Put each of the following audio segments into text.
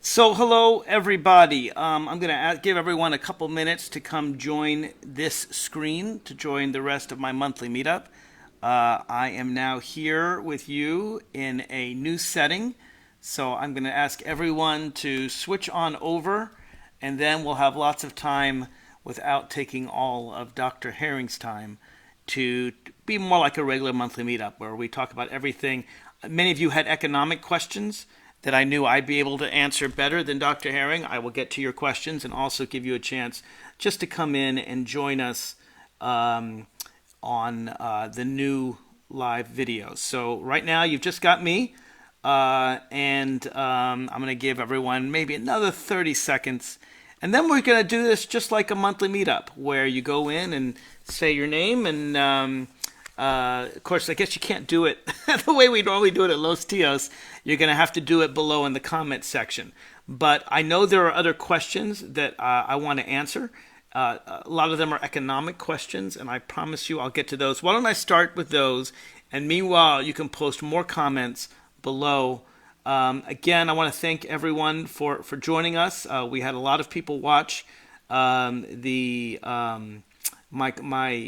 So, hello everybody. I'm going to give everyone a couple minutes to come join this screen to join the rest of my monthly meetup. I am now here with you in a new setting. So, I'm going to ask everyone to switch on over, and then we'll have lots of time without taking all of Dr. Herring's time to be more like a regular monthly meetup where we talk about everything. Many of you had economic questions that I knew I'd be able to answer better than Dr. Herring. I will get to your questions and also give you a chance just to come in and join us on the new live videos. So right now you've just got me, and I'm going to give everyone maybe another 30 seconds. And then we're going to do this just like a monthly meetup where you go in and say your name and of course, I guess you can't do it the way we normally do it at Los Tios. You're going to have to do it below in the comment section. But I know there are other questions that I want to answer. A lot of them are economic questions, and I promise you I'll get to those. Why don't I start with those? And meanwhile, you can post more comments below. Again, I want to thank everyone for joining us. We had a lot of people watch my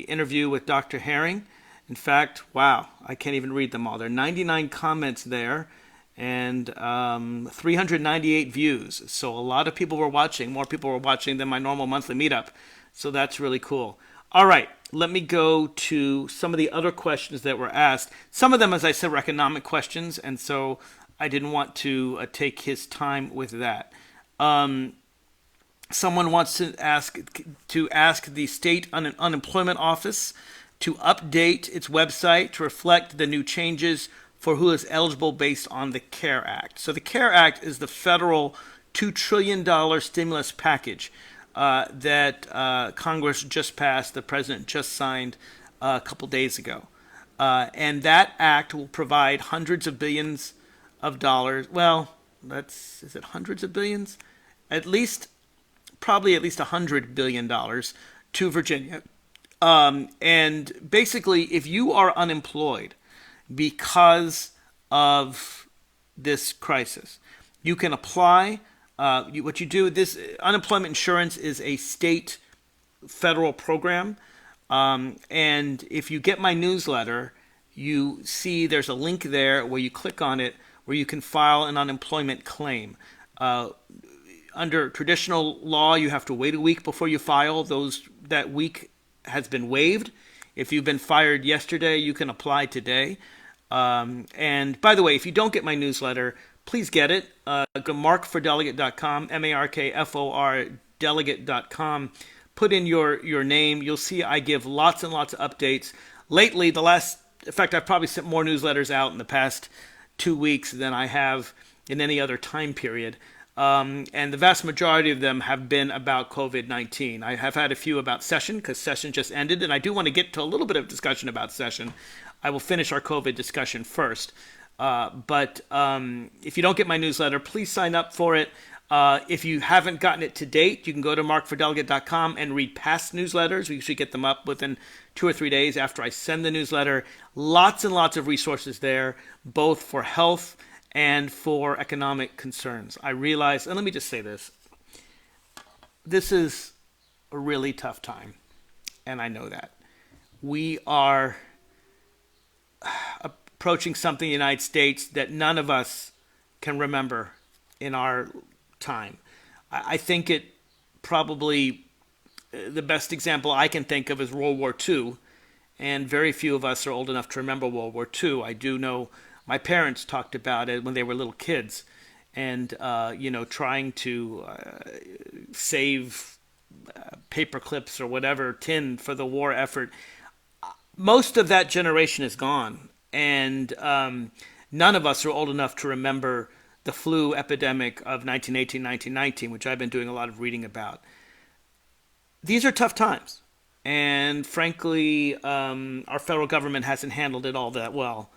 interview with Dr. Herring. In fact, wow, I can't even read them all. There are 99 comments there and 398 views. So a lot of people were watching. More people were watching than my normal monthly meetup. So that's really cool. All right, let me go to some of the other questions that were asked. Some of them, as I said, were economic questions, and so I didn't want to take his time with that. Someone wants to ask the state unemployment office to update its website to reflect the new changes for who is eligible based on the CARE Act. So the CARE Act is the federal $2 trillion stimulus package that Congress just passed, the president just signed a couple days ago. And that act will provide hundreds of billions of dollars. Well, is it hundreds of billions? Probably at least $100 billion to Virginia. And basically, if you are unemployed because of this crisis, you can apply. What you do, this unemployment insurance is a state federal program. And if you get my newsletter, you see there's a link there where you click on it where you can file an unemployment claim. Under traditional law, you have to wait a week before you file. That week has been waived. If you've been fired yesterday, you can apply today. And by the way, if you don't get my newsletter, please get it. Go to markfordelegate.com, MARKFOR delegate.com. Put in your name. You'll see I give lots and lots of updates. Lately, in fact, I've probably sent more newsletters out in the past 2 weeks than I have in any other time period. And the vast majority of them have been about COVID-19. I have had a few about session because session just ended, and I do want to get to a little bit of discussion about session. I will finish our COVID discussion first. But if you don't get my newsletter, please sign up for it. If you haven't gotten it to date, you can go to markfordelegate.com and read past newsletters. We usually get them up within 2 or 3 days after I send the newsletter. Lots and lots of resources there, both for health and for economic concerns. I realize, and let me just say this is a really tough time, and I know that. We are approaching something in the United States that none of us can remember in our time. I think it probably, the best example I can think of is World War II, and very few of us are old enough to remember World War II. I do know my parents talked about it when they were little kids, and trying to save paper clips or whatever tin for the war effort. Most of that generation is gone, and none of us are old enough to remember the flu epidemic of 1918, 1919, which I've been doing a lot of reading about. These are tough times, and frankly, our federal government hasn't handled it all that well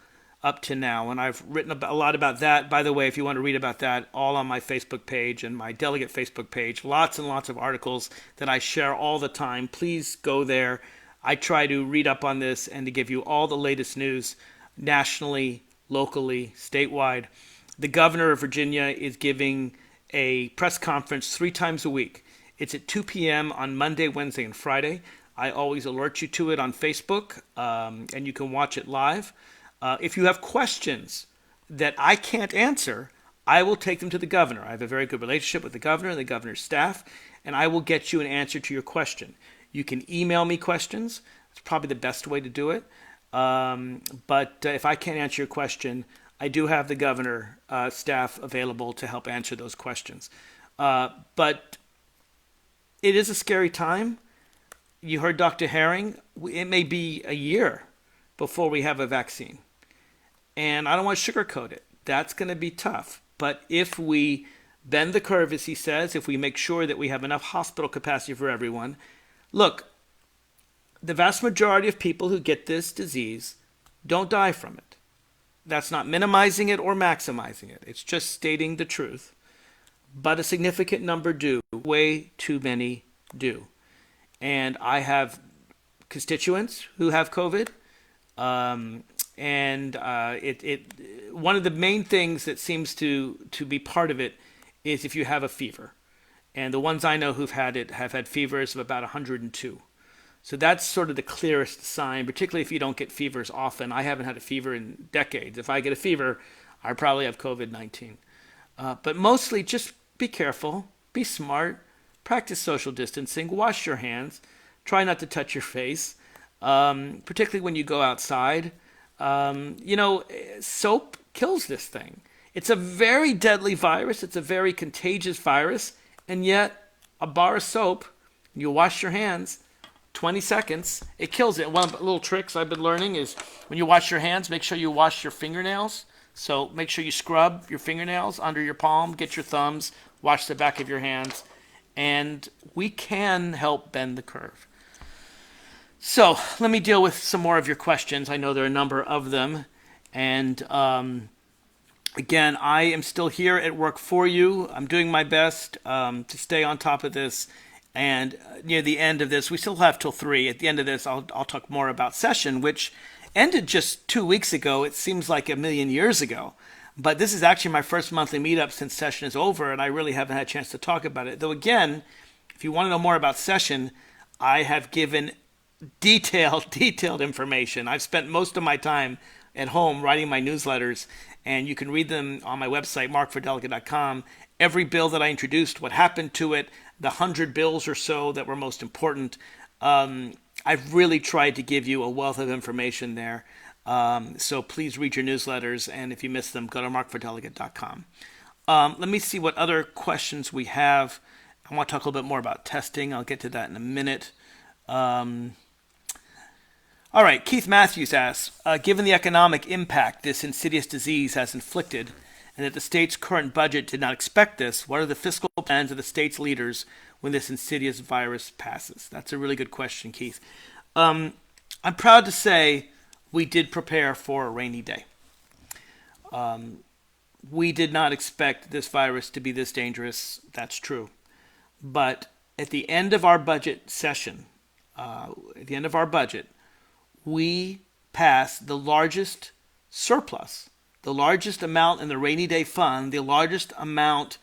up to now, and I've written a lot about that. By the way, if you want to read about that, all on my Facebook page and my delegate Facebook page. Lots and lots of articles that I share all the time. Please go there. I try to read up on this and to give you all the latest news nationally, locally, statewide. The governor of Virginia is giving a press conference 3 times a week. It's at 2 p.m. on Monday, Wednesday, and Friday. I always alert you to it on Facebook, and you can watch it live. If you have questions that I can't answer, I will take them to the governor. I have a very good relationship with the governor and the governor's staff, and I will get you an answer to your question. You can email me questions. It's probably the best way to do it. But if I can't answer your question, I do have the governor staff available to help answer those questions. But it is a scary time. You heard Dr. Herring. It may be a year before we have a vaccine. And I don't want to sugarcoat it. That's going to be tough. But if we bend the curve, as he says, if we make sure that we have enough hospital capacity for everyone, look, the vast majority of people who get this disease don't die from it. That's not minimizing it or maximizing it. It's just stating the truth. But a significant number do. Way too many do. And I have constituents who have COVID. One of the main things that seems to be part of it is if you have a fever. And the ones I know who've had it have had fevers of about 102. So that's sort of the clearest sign, particularly if you don't get fevers often. I haven't had a fever in decades. If I get a fever, I probably have COVID-19. But mostly just be careful, be smart, practice social distancing, wash your hands, try not to touch your face, particularly when you go outside. Soap kills this thing. It's a very deadly virus. It's a very contagious virus. And yet, a bar of soap, you wash your hands, 20 seconds, it kills it. One of the little tricks I've been learning is when you wash your hands, make sure you wash your fingernails. So make sure you scrub your fingernails under your palm, get your thumbs, wash the back of your hands, and we can help bend the curve. So let me deal with some more of your questions. I know there are a number of them. And again, I am still here at work for you. I'm doing my best to stay on top of this. And near the end of this, we still have till 3. At the end of this, I'll talk more about session, which ended just 2 weeks ago. It seems like a million years ago. But this is actually my first monthly meetup since session is over, and I really haven't had a chance to talk about it. Though again, if you want to know more about session, I have given detailed information. I've spent most of my time at home writing my newsletters, and you can read them on my website, markfordelegate.com. Every bill that I introduced, what happened to it, the 100 bills or so that were most important. I've really tried to give you a wealth of information there. So please read your newsletters, and if you miss them, go to markfordelegate.com. Let me see what other questions we have. I want to talk a little bit more about testing. I'll get to that in a minute. All right, Keith Matthews asks, given the economic impact this insidious disease has inflicted, and that the state's current budget did not expect this, what are the fiscal plans of the state's leaders when this insidious virus passes? That's a really good question, Keith. I'm proud to say we did prepare for a rainy day. We did not expect this virus to be this dangerous. That's true. But at the end of our budget session, we passed the largest surplus, the largest amount in the rainy day fund, the largest amount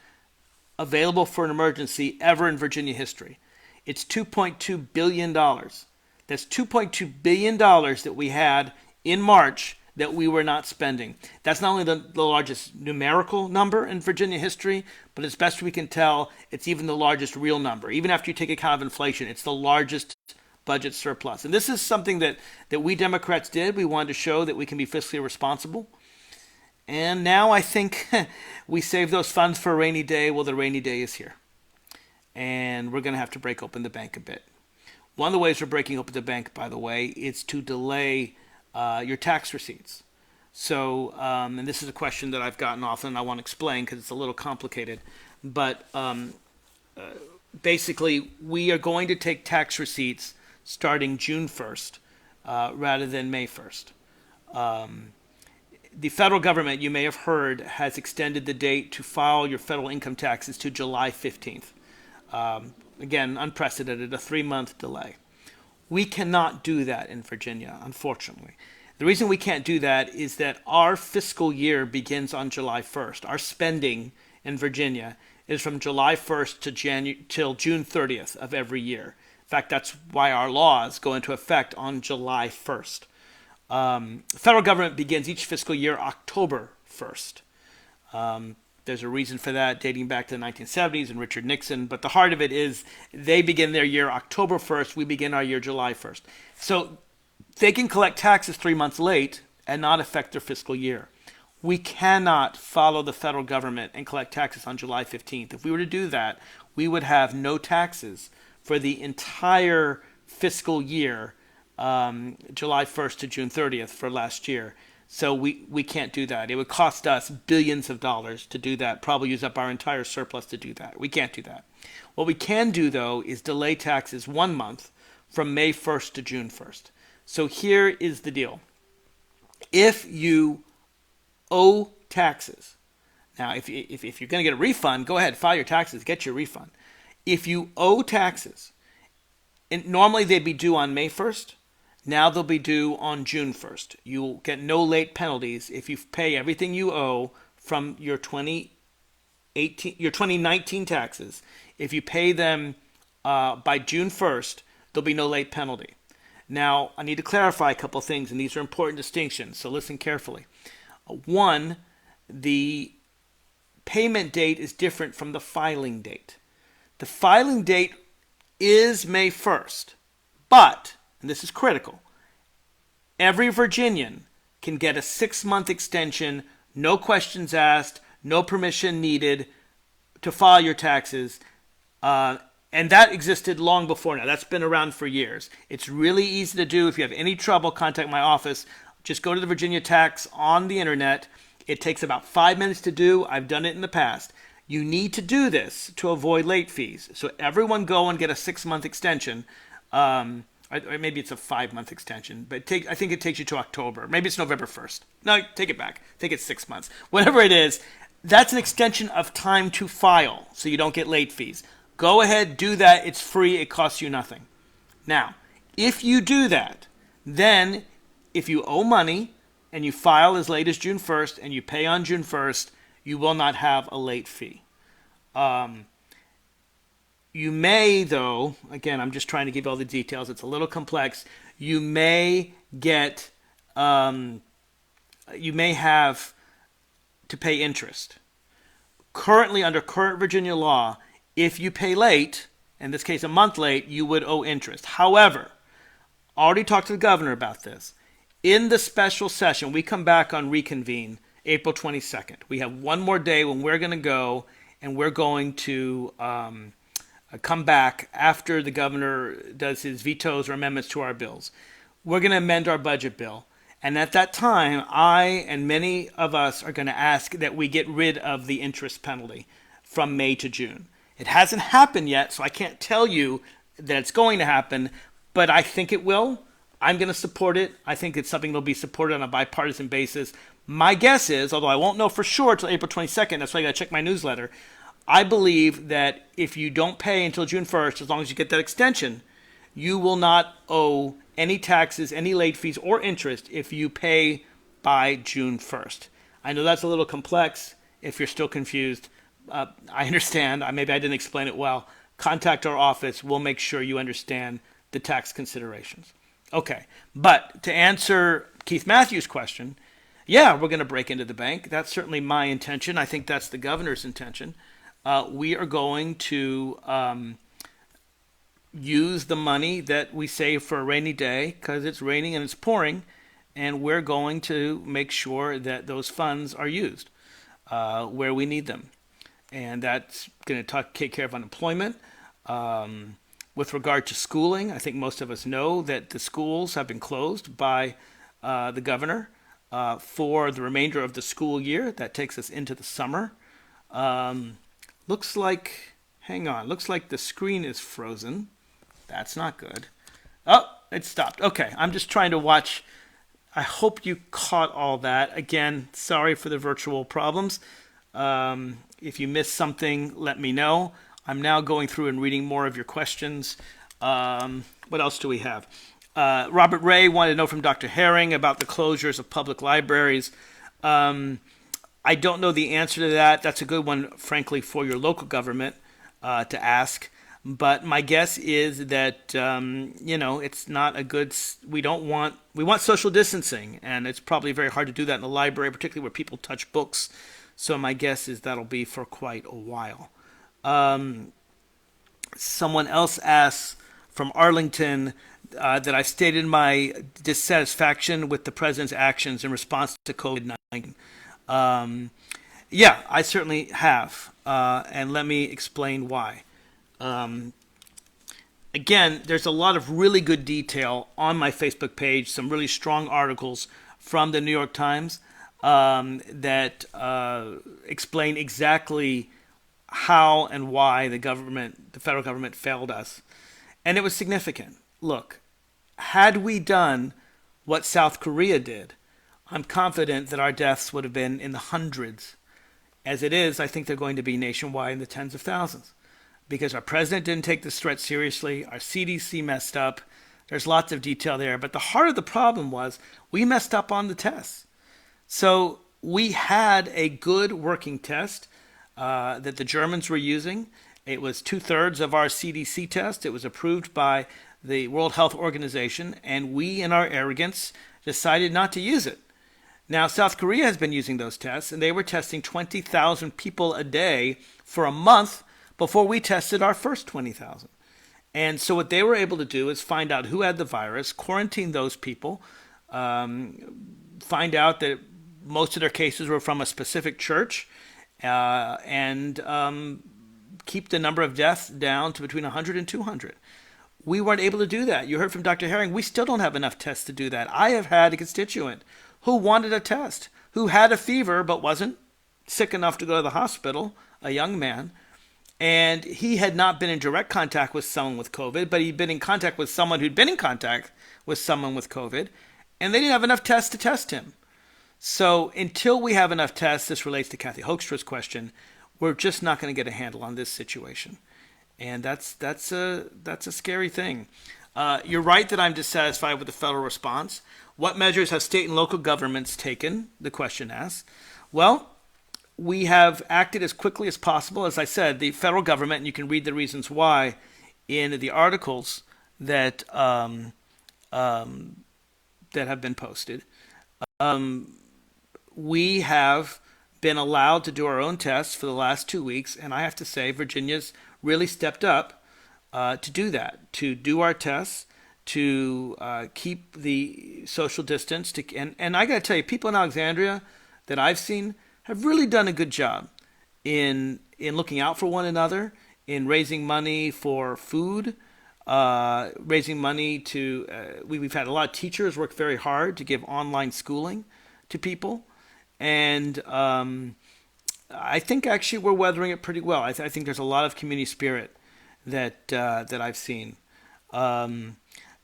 available for an emergency ever in Virginia history. It's $2.2 billion. That's $2.2 billion that we had in March that we were not spending. That's not only the largest numerical number in Virginia history, but as best we can tell, it's even the largest real number. Even after you take account of inflation, it's the largest budget surplus. And this is something that we Democrats did. We wanted to show that we can be fiscally responsible. And now I think we save those funds for a rainy day. Well, the rainy day is here. And we're going to have to break open the bank a bit. One of the ways we're breaking open the bank, by the way, is to delay your tax receipts. So, and this is a question that I've gotten often, and I want to explain because it's a little complicated. But basically, we are going to take tax receipts starting June 1st rather than May 1st. The federal government, you may have heard, has extended the date to file your federal income taxes to July 15th. Again, unprecedented, a 3-month delay. We cannot do that in Virginia, unfortunately. The reason we can't do that is that our fiscal year begins on July 1st. Our spending in Virginia is from July 1st to till June 30th of every year. In fact, that's why our laws go into effect on July 1st. Federal government begins each fiscal year October 1st. There's a reason for that dating back to the 1970s and Richard Nixon, but the heart of it is they begin their year October 1st, we begin our year July 1st. So they can collect taxes 3 months late and not affect their fiscal year. We cannot follow the federal government and collect taxes on July 15th. If we were to do that, we would have no taxes for the entire fiscal year, July 1st to June 30th for last year. So we can't do that. It would cost us billions of dollars to do that, probably use up our entire surplus to do that. We can't do that. What we can do, though, is delay taxes 1 month from May 1st to June 1st. So here is the deal. If you owe taxes, now if you're going to get a refund, go ahead, file your taxes, get your refund. If you owe taxes, and normally they'd be due on May 1st, now they'll be due on June 1st. You'll get no late penalties if you pay everything you owe from your 2019 taxes. If you pay them by June 1st, there'll be no late penalty. Now, I need to clarify a couple things, and these are important distinctions, so listen carefully. One, the payment date is different from the filing date. The filing date is May 1st, but, and this is critical, every Virginian can get a 6-month extension, no questions asked, no permission needed to file your taxes, and that existed long before now. That's been around for years. It's really easy to do. If you have any trouble, contact my office. Just go to the Virginia Tax on the internet. It takes about 5 minutes to do. I've done it in the past. You need to do this to avoid late fees. So everyone go and get a 6-month extension. Or maybe it's a 5-month extension, but I think it takes you to October. Maybe it's November 1st. No, take it back. I think it's 6 months. Whatever it is, that's an extension of time to file, so you don't get late fees. Go ahead, do that. It's free. It costs you nothing. Now, if you do that, then if you owe money and you file as late as June 1st and you pay on June 1st, you will not have a late fee. You may, though, again, I'm just trying to give all the details. It's a little complex. You may get, you may have to pay interest. Currently, under current Virginia law, if you pay late, in this case a month late, you would owe interest. However, already talked to the governor about this. In the special session, we come back on reconvene April 22nd. We have one more day when we're going to go and we're going to come back after the governor does his vetoes or amendments to our bills. We're going to amend our budget bill. And at that time, I and many of us are going to ask that we get rid of the interest penalty from May to June. It hasn't happened yet, so I can't tell you that it's going to happen, but I think it will. I'm going to support it. I think it's something that will be supported on a bipartisan basis. My guess is, although I won't know for sure until April 22nd, that's why I got to check my newsletter, I believe that if you don't pay until June 1st, as long as you get that extension, you will not owe any taxes, any late fees, or interest if you pay by June 1st. I know that's a little complex. If you're still confused, I understand. Maybe I didn't explain it well. Contact our office. We'll make sure you understand the tax considerations. Okay, but to answer Keith Matthews' question, yeah, we're going to break into the bank. That's certainly my intention. I think that's the governor's intention. We are going to use the money that we save for a rainy day because it's raining and it's pouring, and we're going to make sure that those funds are used where we need them. And that's going to take care of unemployment. With regard to schooling, I think most of us know that the schools have been closed by the governor for the remainder of the school year. That takes us into the summer. Looks like the screen is frozen. That's not good. Oh, it stopped. Okay, I'm just trying to watch. I hope you caught all that. Again, sorry for the virtual problems. If you missed something, let me know. I'm now going through and reading more of your questions. What else do we have? Robert Ray wanted to know from Dr. Herring about the closures of public libraries. I don't know the answer to that. That's a good one, frankly, for your local government to ask. But my guess is that it's not a good. We want social distancing, and it's probably very hard to do that in the library, particularly where people touch books. So my guess is that'll be for quite a while. Someone else asks from Arlington that I stated my dissatisfaction with the president's actions in response to COVID-19. Um, yeah, I certainly have, and let me explain why. Um, Again, there's a lot of really good detail on my Facebook page, some really strong articles from the New York Times that explain exactly how and why the federal government failed us. And it was significant. Look, had we done what South Korea did, I'm confident that our deaths would have been in the hundreds. As it is, I think they're going to be nationwide in the tens of thousands because our president didn't take this threat seriously. Our CDC messed up. There's lots of detail there. But the heart of the problem was we messed up on the tests. So we had a good working test that the Germans were using. It was 2/3 of our CDC test. It was approved by the World Health Organization, and we, in our arrogance, decided not to use it. Now, South Korea has been using those tests, and they were testing 20,000 people a day for a month before we tested our first 20,000. And so what they were able to do is find out who had the virus, quarantine those people, find out that most of their cases were from a specific church, and keep the number of deaths down to between 100 and 200. We weren't able to do that. You heard from Dr. Herring, we still don't have enough tests to do that. I have had a constituent who wanted a test, who had a fever but wasn't sick enough to go to the hospital, a young man, and he had not been in direct contact with someone with COVID, but he'd been in contact with someone who'd been in contact with someone with COVID, and they didn't have enough tests to test him. So until we have enough tests, this relates to Kathy Hoekstra's question, we're just not going to get a handle on this situation. And that's a scary thing. You're right that I'm dissatisfied with the federal response. What measures have state and local governments taken? The question asks. Well, we have acted as quickly as possible. As I said, the federal government, and you can read the reasons why in the articles that that have been posted. We have been allowed to do our own tests for the last 2 weeks, and I have to say Virginia's really stepped up to do that, to do our tests, to keep the social distance. And I got to tell you, people in Alexandria that I've seen have really done a good job in looking out for one another, in raising money for food, raising money to. We've had a lot of teachers work very hard to give online schooling to people, and I think actually we're weathering it pretty well. I think there's a lot of community spirit that I've seen.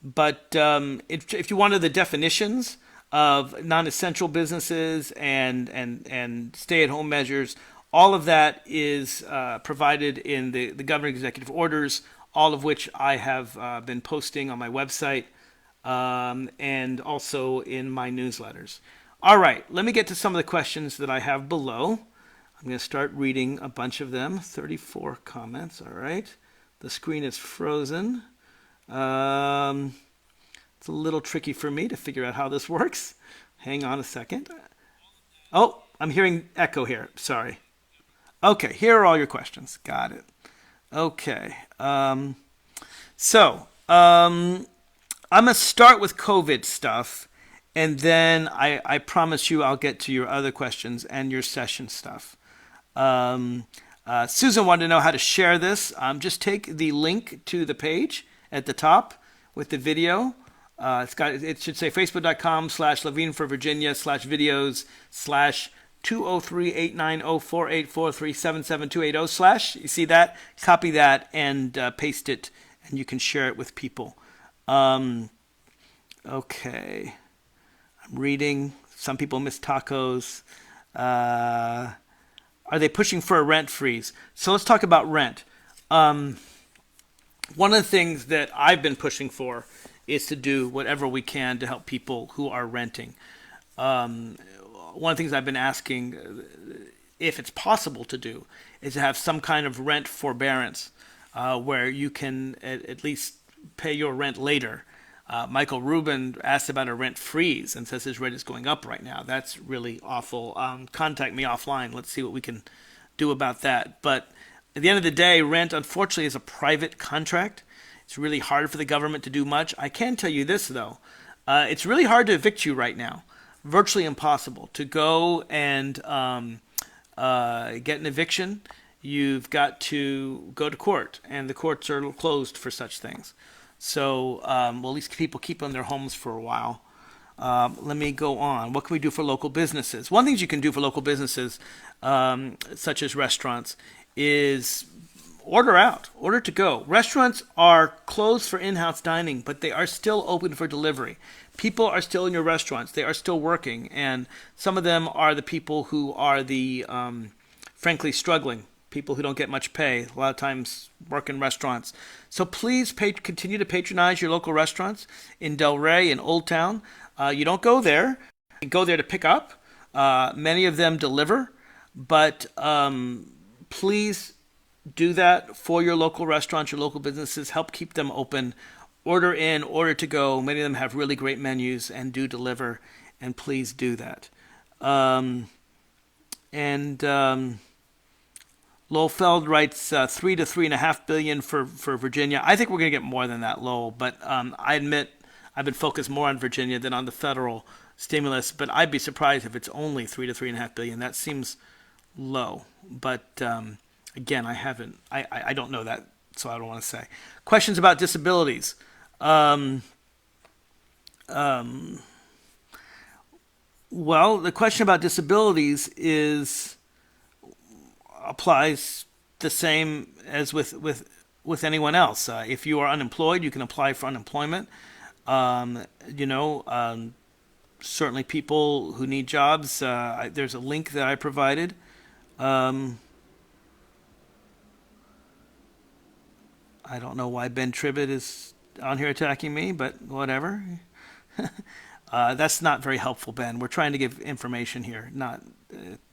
But if you wanted the definitions of non-essential businesses and stay-at-home measures, all of that is provided in the governing executive orders, all of which I have been posting on my website and also in my newsletters. All right, let me get to some of the questions that I have below. I'm going to start reading a bunch of them. 34 comments, all right. The screen is frozen. It's a little tricky for me to figure out how this works. Hang on a second. Oh, I'm hearing echo here. Sorry. Okay, here are all your questions. Got it. Okay. So I'm going to start with COVID stuff, and then I promise you I'll get to your other questions and your session stuff. Susan wanted to know how to share this. Just take the link to the page at the top with the video. It should say facebook.com/Levine for Virginia /video/203-890-4843-77280/ you see that? Copy that and paste it, and you can share it with people. Okay. I'm reading. Some people miss tacos. Are they pushing for a rent freeze? So let's talk about rent. One of the things that I've been pushing for is to do whatever we can to help people who are renting. one of the things I've been asking, if it's possible to do, is to have some kind of rent forbearance where you can at least pay your rent later. Michael Rubin asked about a rent freeze and says his rent is going up right now. That's really awful. Contact me offline. Let's see what we can do about that. But at the end of the day, rent, unfortunately, is a private contract. It's really hard for the government to do much. I can tell you this, though. It's really hard to evict you right now. Virtually impossible. To go and get an eviction, you've got to go to court, and the courts are closed for such things. So, well, at least people keep in their homes for a while. Let me go on. What can we do for local businesses? One of the things you can do for local businesses, such as restaurants, is order out, order to go. Restaurants are closed for in-house dining, but they are still open for delivery. People are still in your restaurants. They are still working, and some of them are the people who are the, frankly, struggling. People who don't get much pay, a lot of times work in restaurants. So please continue to patronize your local restaurants in Del Rey and Old Town. You don't go there. You go there to pick up. Many of them deliver. But please do that for your local restaurants, your local businesses. Help keep them open. Order in, order to go. Many of them have really great menus and do deliver. And please do that. Lowell Feld writes $3 to $3.5 billion for Virginia. I think we're going to get more than that, Lowell. But I admit I've been focused more on Virginia than on the federal stimulus. But I'd be surprised if it's only $3 to $3.5 billion. That seems low. But again, I don't know that, so I don't want to say. Questions about disabilities. Well, the question about disabilities applies the same as with anyone else. If you are unemployed, you can apply for unemployment. Certainly people who need jobs, there's a link that I provided. I don't know why Ben Tribbett is on here attacking me, but whatever. That's not very helpful, Ben. We're trying to give information here.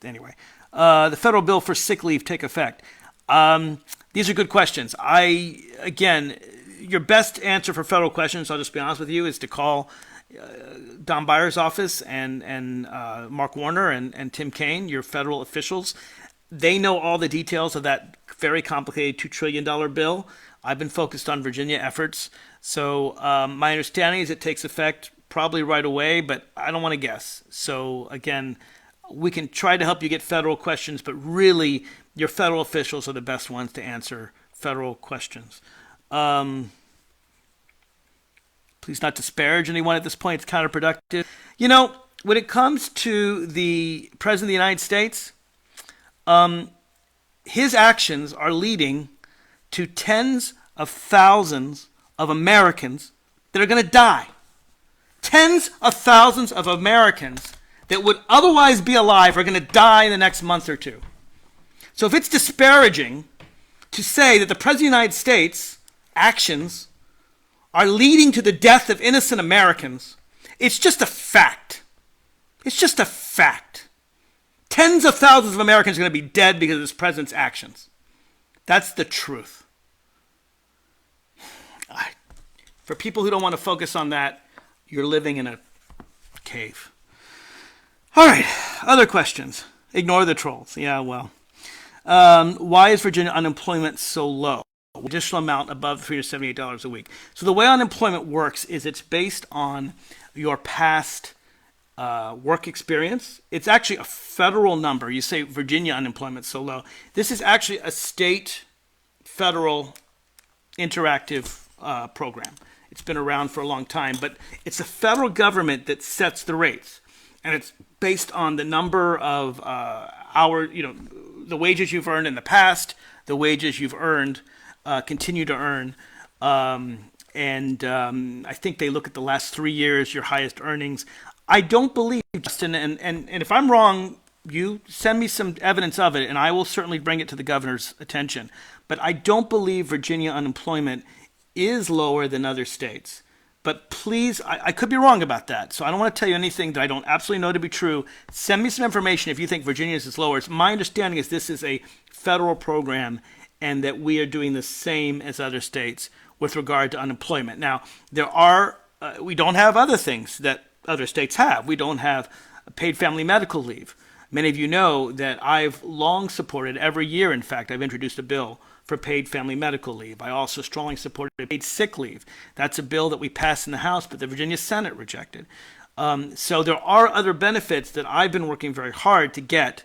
Anyway. The federal bill for sick leave take effect. These are good questions. Your best answer for federal questions, I'll just be honest with you, is to call Don Byer's office and Mark Warner and Tim Kaine, your federal officials. They know all the details of that very complicated $2 trillion bill. I've been focused on Virginia efforts. So my understanding is it takes effect probably right away, but I don't want to guess. So again, we can try to help you get federal questions, but really your federal officials are the best ones to answer federal questions. Please not disparage anyone at this point. It's counterproductive. When it comes to the President of the United States, his actions are leading to tens of thousands of Americans that are going to die. Tens of thousands of Americans that would otherwise be alive are going to die in the next month or two. So if it's disparaging to say that the President of the United States' actions are leading to the death of innocent Americans, it's just a fact. It's just a fact. Tens of thousands of Americans are going to be dead because of this president's actions. That's the truth. For people who don't want to focus on that, you're living in a cave. All right, other questions. Ignore the trolls. Yeah, well. Why is Virginia unemployment so low? Additional amount above $378 a week. So the way unemployment works is it's based on your past work experience. It's actually a federal number. You say Virginia unemployment so low. This is actually a state federal interactive program. It's been around for a long time, but it's the federal government that sets the rates. And it's based on the number of the wages you've earned in the past, the wages you've earned, continue to earn. I think they look at the last 3 years, your highest earnings. I don't believe, Justin, and if I'm wrong, you send me some evidence of it, and I will certainly bring it to the governor's attention. But I don't believe Virginia unemployment is lower than other states. But please, I could be wrong about that. So I don't want to tell you anything that I don't absolutely know to be true. Send me some information if you think Virginia's is lower. My understanding is this is a federal program and that we are doing the same as other states with regard to unemployment. Now, we don't have other things that other states have. We don't have paid family medical leave. Many of you know that I've long supported, every year, in fact, I've introduced a bill for paid family medical leave. I also strongly supported paid sick leave. That's a bill that we passed in the House, but the Virginia Senate rejected. So there are other benefits that I've been working very hard to get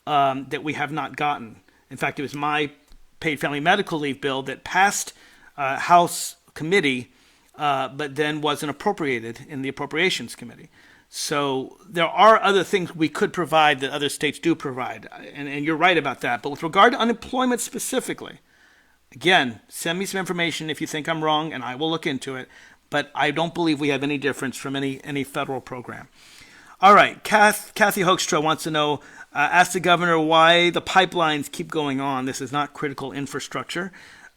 that we have not gotten. In fact, it was my paid family medical leave bill that passed House committee, but then wasn't appropriated in the Appropriations Committee. So there are other things we could provide that other states do provide, and you're right about that. But with regard to unemployment specifically, again, send me some information if you think I'm wrong, and I will look into it. But I don't believe we have any difference from any federal program. All right, Kathy Hoekstra wants to know, ask the governor why the pipelines keep going on. This is not critical infrastructure.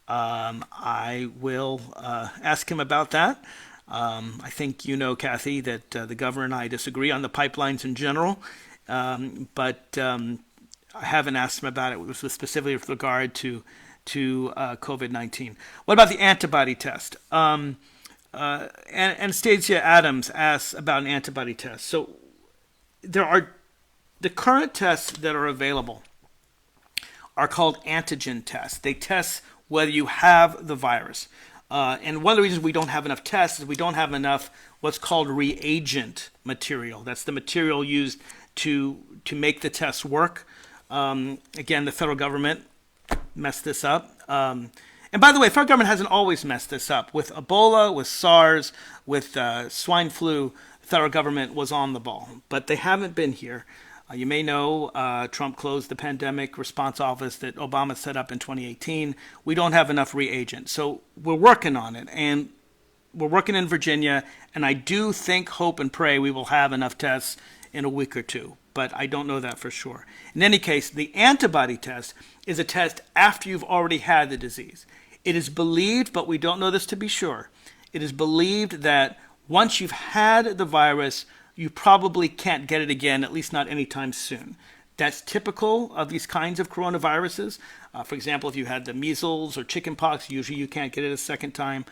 I will ask him about that. I think you know, Kathy, that the governor and I disagree on the pipelines in general, but I haven't asked him about it specifically with regard to COVID-19. What about the antibody test? Anastasia Adams asks about an antibody test. So there are the current tests that are available are called antigen tests. They test whether you have the virus. And one of the reasons we don't have enough tests is we don't have enough what's called reagent material. That's the material used to make the tests work. Again, the federal government messed this up. And by the way, the federal government hasn't always messed this up. With Ebola, with SARS, with swine flu, the federal government was on the ball. But they haven't been here. You may know Trump closed the pandemic response office that Obama set up in 2018. We don't have enough reagents. So we're working on it. And we're working in Virginia. And I do think, hope, and pray we will have enough tests in a week or two. But I don't know that for sure. In any case, the antibody test is a test after you've already had the disease. It is believed, but we don't know this to be sure, it is believed that once you've had the virus, you probably can't get it again, at least not anytime soon. That's typical of these kinds of coronaviruses. For example, if you had the measles or chickenpox, usually you can't get it a second time.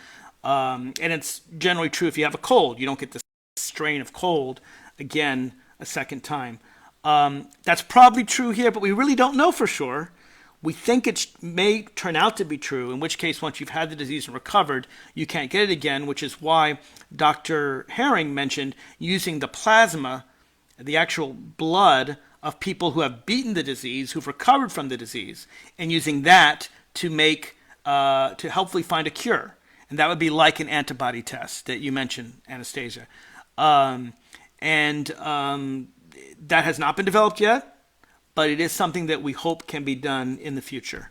And it's generally true if you have a cold. You don't get the strain of cold again a second time. That's probably true here, but we really don't know for sure. We think it may turn out to be true, in which case once you've had the disease and recovered, you can't get it again, which is why Dr. Herring mentioned using the plasma, the actual blood of people who have beaten the disease, who've recovered from the disease, and using that to to hopefully find a cure. And that would be like an antibody test that you mentioned, Anastasia. That has not been developed yet, but it is something that we hope can be done in the future.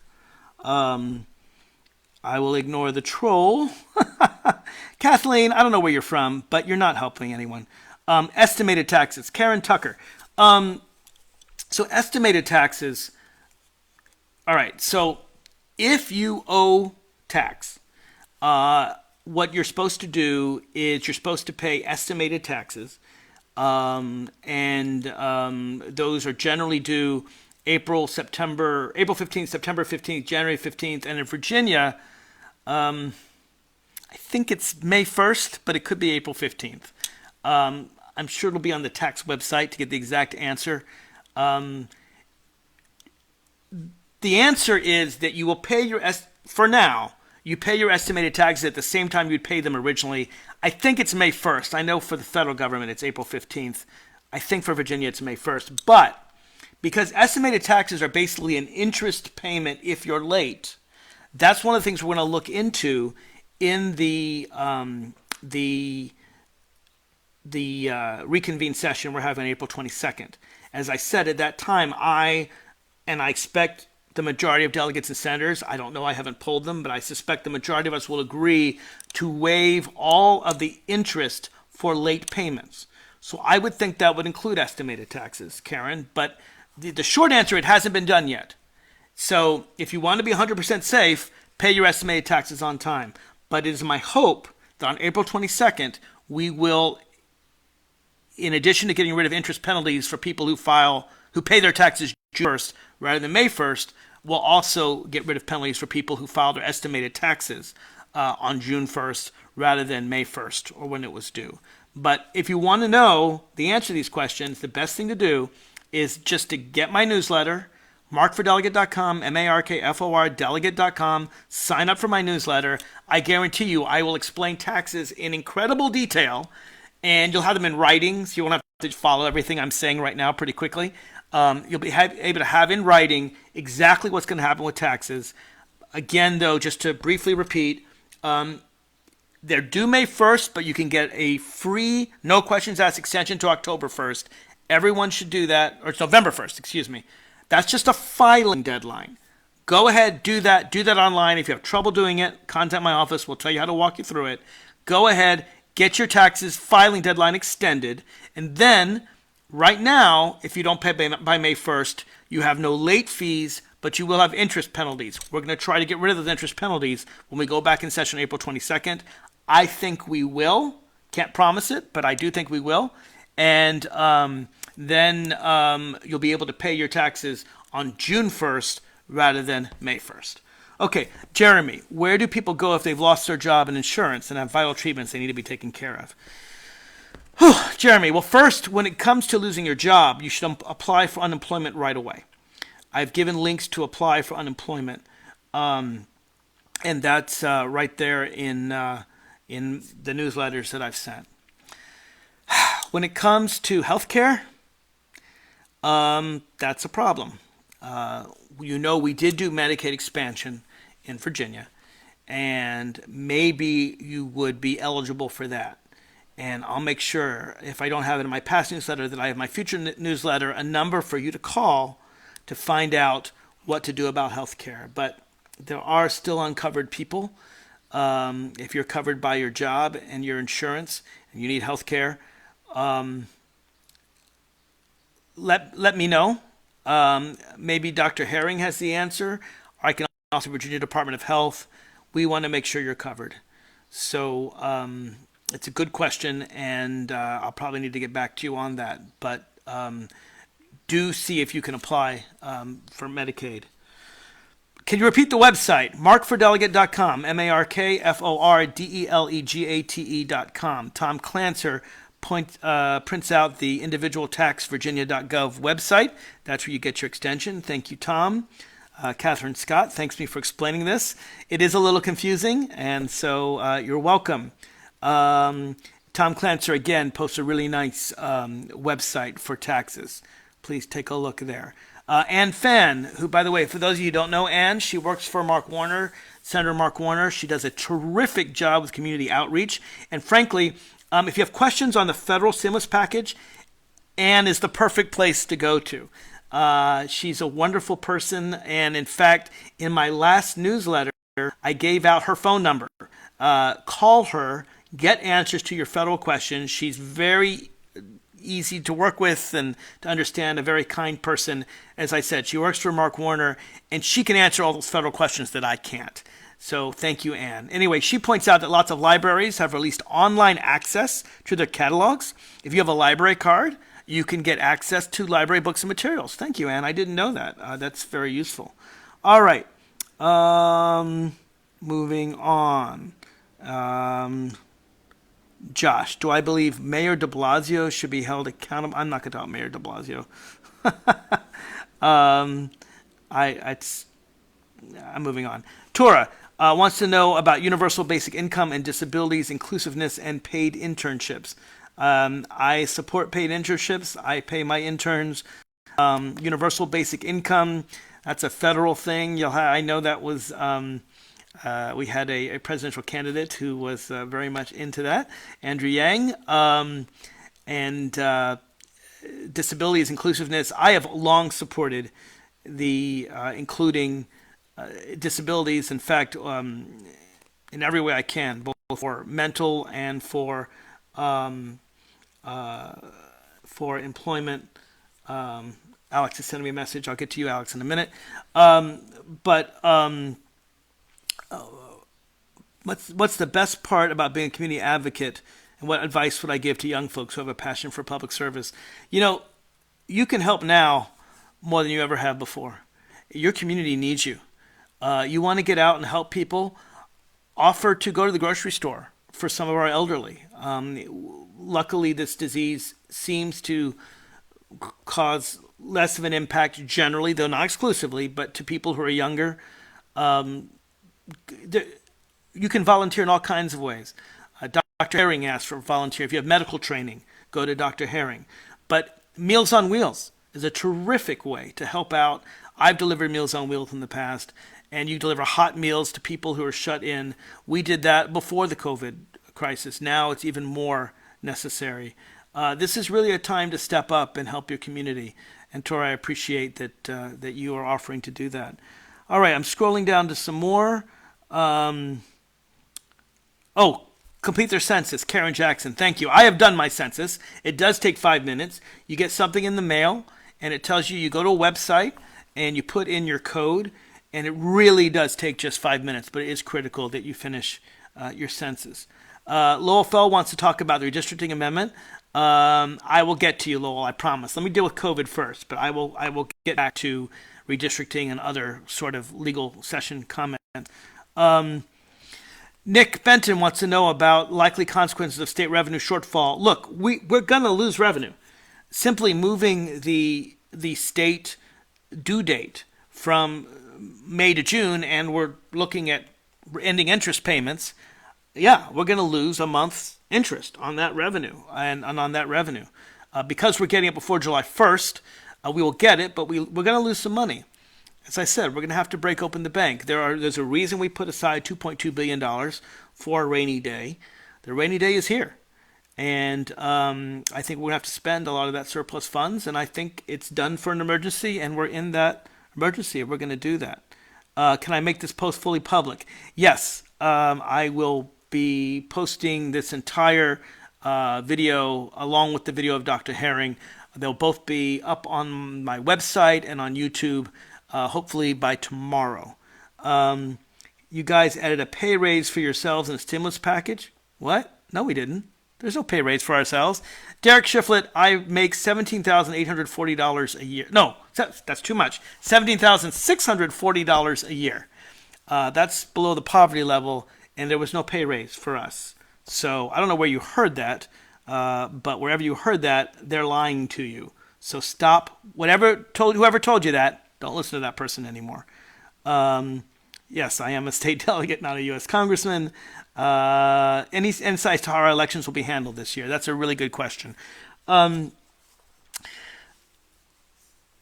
I will ignore the troll. Kathleen, I don't know where you're from, but you're not helping anyone. Estimated taxes. Karen Tucker. So estimated taxes. All right. So if you owe tax, what you're supposed to do is you're supposed to pay estimated taxes. Those are generally due April 15th, September 15th, January 15th. And in Virginia, I think it's May 1st, but it could be April 15th. I'm sure it'll be on the tax website to get the exact answer. The answer is that you will pay for now, you pay your estimated taxes at the same time you'd pay them originally. I think it's May 1st. I know for the federal government it's April 15th. I think for Virginia it's May 1st. But because estimated taxes are basically an interest payment if you're late, that's one of the things we're going to look into in the reconvene session we're having on April 22nd. As I said at that time, I expect the majority of delegates and senators, I don't know, I haven't polled them, but I suspect the majority of us will agree to waive all of the interest for late payments. So I would think that would include estimated taxes, Karen. But the short answer, it hasn't been done yet. So if you want to be 100% safe, pay your estimated taxes on time. But it is my hope that on April 22nd, we will, in addition to getting rid of interest penalties for people who pay their taxes June 1st rather than May 1st, we'll also get rid of penalties for people who filed their estimated taxes on June 1st rather than May 1st or when it was due. But if you want to know the answer to these questions, the best thing to do is just to get my newsletter, markfordelegate.com, M-A-R-K-F-O-R, delegate.com. Sign up for my newsletter. I guarantee you I will explain taxes in incredible detail, and you'll have them in writing, so you won't have to follow everything I'm saying right now pretty quickly. You'll be able to have in writing exactly what's going to happen with taxes. Again, though, just to briefly repeat, they're due May 1st, but you can get a free, no questions asked extension to October 1st. Everyone should do that, or it's November 1st, excuse me. That's just a filing deadline. Go ahead, do that. Do that online. If you have trouble doing it, contact my office. We'll tell you how to walk you through it. Go ahead, get your taxes filing deadline extended, and then right now, if you don't pay by May 1st, you have no late fees, but you will have interest penalties. We're going to try to get rid of those interest penalties when we go back in session April 22nd. I think we will. Can't promise it, but I do think we will. And then you'll be able to pay your taxes on June 1st rather than May 1st. Okay, Jeremy, where do people go if they've lost their job and insurance and have vital treatments they need to be taken care of? Jeremy, well, first, when it comes to losing your job, you should apply for unemployment right away. I've given links to apply for unemployment, and that's right there in the newsletters that I've sent. When it comes to healthcare, that's a problem. We did do Medicaid expansion in Virginia, and maybe you would be eligible for that. And I'll make sure, if I don't have it in my past newsletter, that I have my future newsletter, a number for you to call to find out what to do about healthcare. But there are still uncovered people. If you're covered by your job and your insurance and you need healthcare, let me know. Maybe Dr. Herring has the answer. Or I can also Virginia Department of Health. We want to make sure you're covered. So it's a good question, and I'll probably need to get back to you on that. But do see if you can apply for Medicaid. Can you repeat the website? markfordelegate.com, markfordelegate.com. Tom Clancer prints out the individualtaxvirginia.gov website. That's where you get your extension. Thank you, Tom. Catherine Scott thanks me for explaining this. It is a little confusing, and so you're welcome. Tom Clancer, again, posts a really nice website for taxes. Please take a look there. Ann Fenn, who, by the way, for those of you who don't know Ann, she works for Mark Warner, Senator Mark Warner. She does a terrific job with community outreach. And frankly, if you have questions on the federal stimulus package, Ann is the perfect place to go to. She's a wonderful person. And in fact, in my last newsletter, I gave out her phone number. Call her, get answers to your federal questions. She's very easy to work with and to understand, a very kind person. As I said, she works for Mark Warner, and she can answer all those federal questions that I can't. So thank you, Ann. Anyway, she points out that lots of libraries have released online access to their catalogs. If you have a library card, you can get access to library books and materials. Thank you, Ann. I didn't know that. That's very useful. All right. Moving on. Josh, do I believe Mayor de Blasio should be held accountable? I'm not going to talk Mayor de Blasio. I'm moving on. Tora wants to know about universal basic income and disabilities, inclusiveness, and paid internships. I support paid internships. I pay my interns. Universal basic income, that's a federal thing. I know that was... we had a presidential candidate who was very much into that, Andrew Yang, and disabilities inclusiveness. I have long supported the including disabilities. In fact, in every way I can, both for mental and for employment. Alex is sending me a message. I'll get to you, Alex, in a minute. what's the best part about being a community advocate, and what advice would I give to young folks who have a passion for public service? You know, you can help now more than you ever have before. Your community needs you. You want to get out and help people. Offer to go to the grocery store for some of our elderly. Luckily, this disease seems to cause less of an impact generally, though not exclusively, but to people who are younger. Um, you can volunteer in all kinds of ways. Dr. Herring asked for volunteer. If you have medical training, go to Dr. Herring. But Meals on Wheels is a terrific way to help out. I've delivered Meals on Wheels in the past, and you deliver hot meals to people who are shut in. We did that before the COVID crisis. Now it's even more necessary. This is really a time to step up and help your community. And Tora, I appreciate that you are offering to do that. All right, I'm scrolling down to some more. Oh, complete their census. Karen Jackson, thank you. I have done my census. It does take 5 minutes. You get something in the mail, and it tells you go to a website, and you put in your code, and it really does take just 5 minutes, but it is critical that you finish your census. Lowell Fell wants to talk about the redistricting amendment. I will get to you, Lowell, I promise. Let me deal with COVID first, but I will get back to redistricting and other sort of legal session comments. Nick Benton wants to know about likely consequences of state revenue shortfall. Look, we're going to lose revenue. Simply moving the state due date from May to June, and we're looking at ending interest payments. Yeah, we're going to lose a month's interest on that revenue and on that revenue. Because we're getting it before July 1st, we will get it, but we're going to lose some money. As I said, we're going to have to break open the bank. There's a reason we put aside $2.2 billion for a rainy day. The rainy day is here. And I think we're going to have to spend a lot of that surplus funds, and I think it's done for an emergency, and we're in that emergency, and we're going to do that. Can I make this post fully public? Yes, I will be posting this entire video along with the video of Dr. Herring. They'll both be up on my website and on YouTube, hopefully by tomorrow. You guys added a pay raise for yourselves in a stimulus package? What? No, we didn't. There's no pay raise for ourselves. Derek Shiflett, I make $17,840 a year. No, that's too much. $17,640 a year. That's below the poverty level, and there was no pay raise for us. So I don't know where you heard that, but wherever you heard that, they're lying to you. So stop. Whoever told you that, don't listen to that person anymore. Yes, I am a state delegate, not a U.S. congressman. Any insights to how our elections will be handled this year? That's a really good question.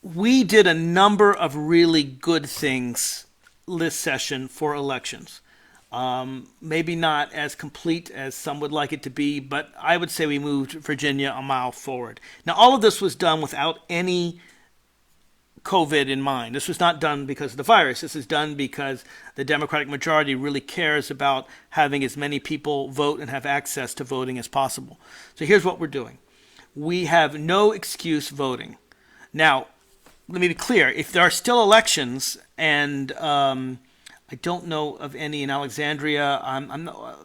We did a number of really good things this session for elections. Maybe not as complete as some would like it to be, but I would say we moved Virginia a mile forward. Now, all of this was done without any COVID in mind. This was not done because of the virus. This is done because the Democratic majority really cares about having as many people vote and have access to voting as possible. So here's what we're doing. We have no excuse voting. Now, let me be clear. If there are still elections, and I don't know of any in Alexandria,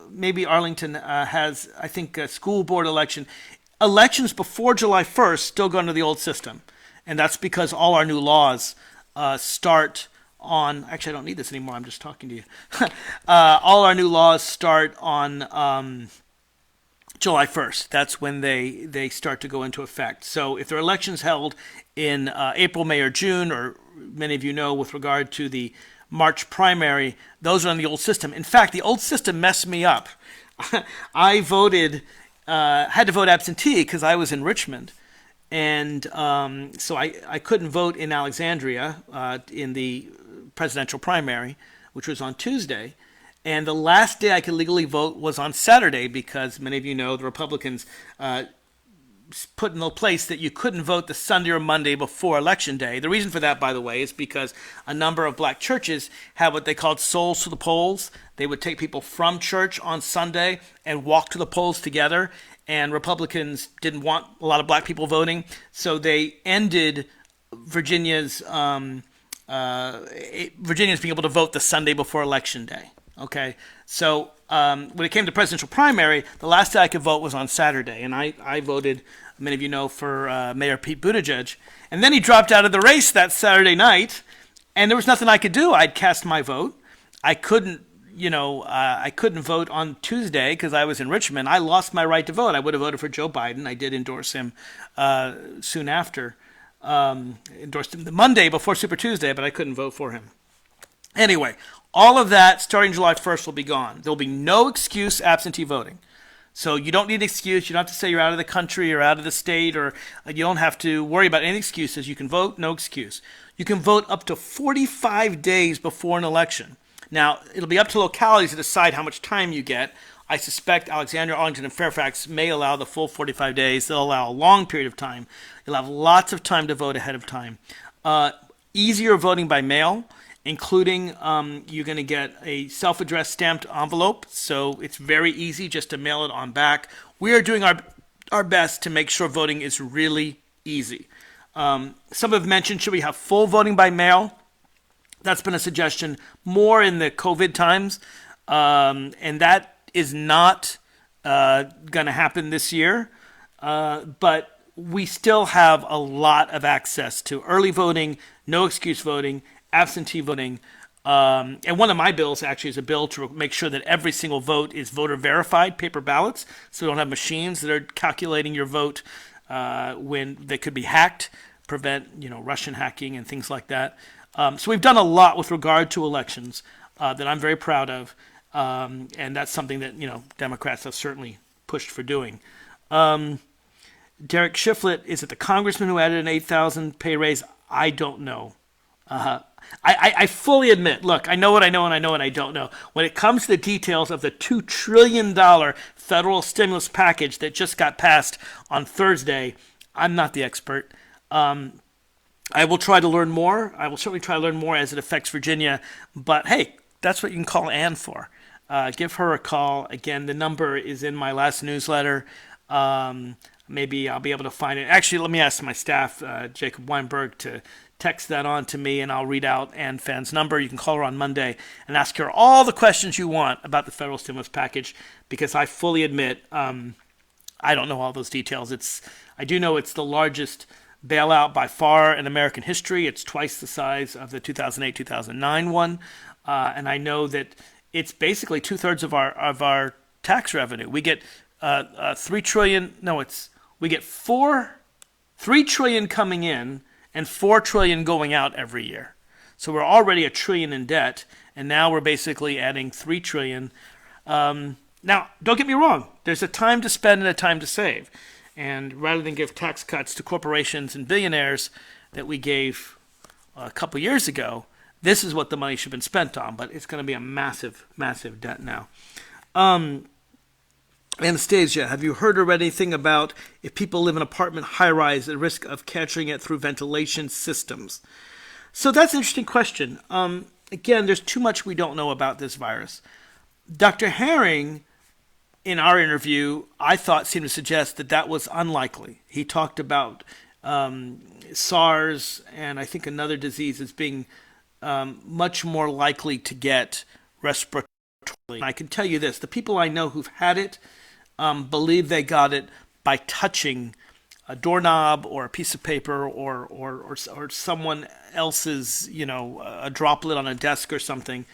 maybe Arlington has, I think, a school board election. Elections before July 1st still go under the old system. And that's because all our new laws start on, actually I don't need this anymore, I'm just talking to you. All our new laws start on July 1st. That's when they start to go into effect. So if there are elections held in April, May, or June, or many of you know with regard to the March primary, those are on the old system. In fact, the old system messed me up. I had to vote absentee because I was in Richmond. And so I couldn't vote in Alexandria in the presidential primary, which was on Tuesday. And the last day I could legally vote was on Saturday because many of you know the Republicans put in the place that you couldn't vote the Sunday or Monday before Election Day. The reason for that, by the way, is because a number of black churches have what they called souls to the polls. They would take people from church on Sunday and walk to the polls together. And Republicans didn't want a lot of black people voting, so they ended Virginians being able to vote the Sunday before Election Day. Okay, so when it came to presidential primary, the last day I could vote was on Saturday, and I voted, many of you know, for Mayor Pete Buttigieg. And then he dropped out of the race that Saturday night, and there was nothing I could do. I'd cast my vote. I couldn't, I couldn't vote on Tuesday because I was in Richmond. I lost my right to vote. I would have voted for Joe Biden. I did endorse him soon after. Endorsed him the Monday before Super Tuesday, but I couldn't vote for him. Anyway, all of that starting July 1st will be gone. There will be no excuse absentee voting. So you don't need an excuse. You don't have to say you're out of the country or out of the state, or you don't have to worry about any excuses. You can vote, no excuse. You can vote up to 45 days before an election. Now, it'll be up to localities to decide how much time you get. I suspect Alexandria, Arlington, and Fairfax may allow the full 45 days. They'll allow a long period of time. You'll have lots of time to vote ahead of time. Easier voting by mail, including you're going to get a self-addressed stamped envelope. So it's very easy just to mail it on back. We are doing our best to make sure voting is really easy. Some have mentioned, should we have full voting by mail? That's been a suggestion more in the COVID times. And that is not going to happen this year. But we still have a lot of access to early voting, no excuse voting, absentee voting. And one of my bills actually is a bill to make sure that every single vote is voter verified, paper ballots, so we don't have machines that are calculating your vote when they could be hacked, prevent Russian hacking and things like that. So we've done a lot with regard to elections that I'm very proud of, and that's something that Democrats have certainly pushed for doing. Derek Shiflett, is it the congressman who added an $8,000 pay raise? I don't know. I fully admit, look, I know what I know and I know what I don't know. When it comes to the details of the $2 trillion federal stimulus package that just got passed on Thursday, I'm not the expert. I will try to learn more. I will certainly try to learn more as it affects Virginia. But hey, that's what you can call Ann for. Give her a call. Again, the number is in my last newsletter. Maybe I'll be able to find it. Actually, let me ask my staff, Jacob Weinberg, to text that on to me, and I'll read out Ann Phan's number. You can call her on Monday and ask her all the questions you want about the federal stimulus package, because I fully admit I don't know all those details. I do know it's the largest bailout by far in American history. It's twice the size of the 2008-2009 one, and I know that it's basically 2/3 of our tax revenue. We get $3 trillion. No, we get $3 trillion coming in and $4 trillion going out every year. So we're already $1 trillion in debt, and now we're basically adding $3 trillion. Now, don't get me wrong. There's a time to spend and a time to save. And rather than give tax cuts to corporations and billionaires that we gave a couple years ago, this is what the money should have been spent on. But it's going to be a massive, massive debt now. Anastasia, have you heard or read anything about if people live in an apartment high-rise at risk of catching it through ventilation systems? So that's an interesting question. Again, there's too much we don't know about this virus. Dr. Herring, in our interview, I thought seemed to suggest that was unlikely. He talked about SARS and I think another disease as being much more likely to get respiratory. And I can tell you this, the people I know who've had it believe they got it by touching a doorknob or a piece of paper or someone else's, a droplet on a desk or something.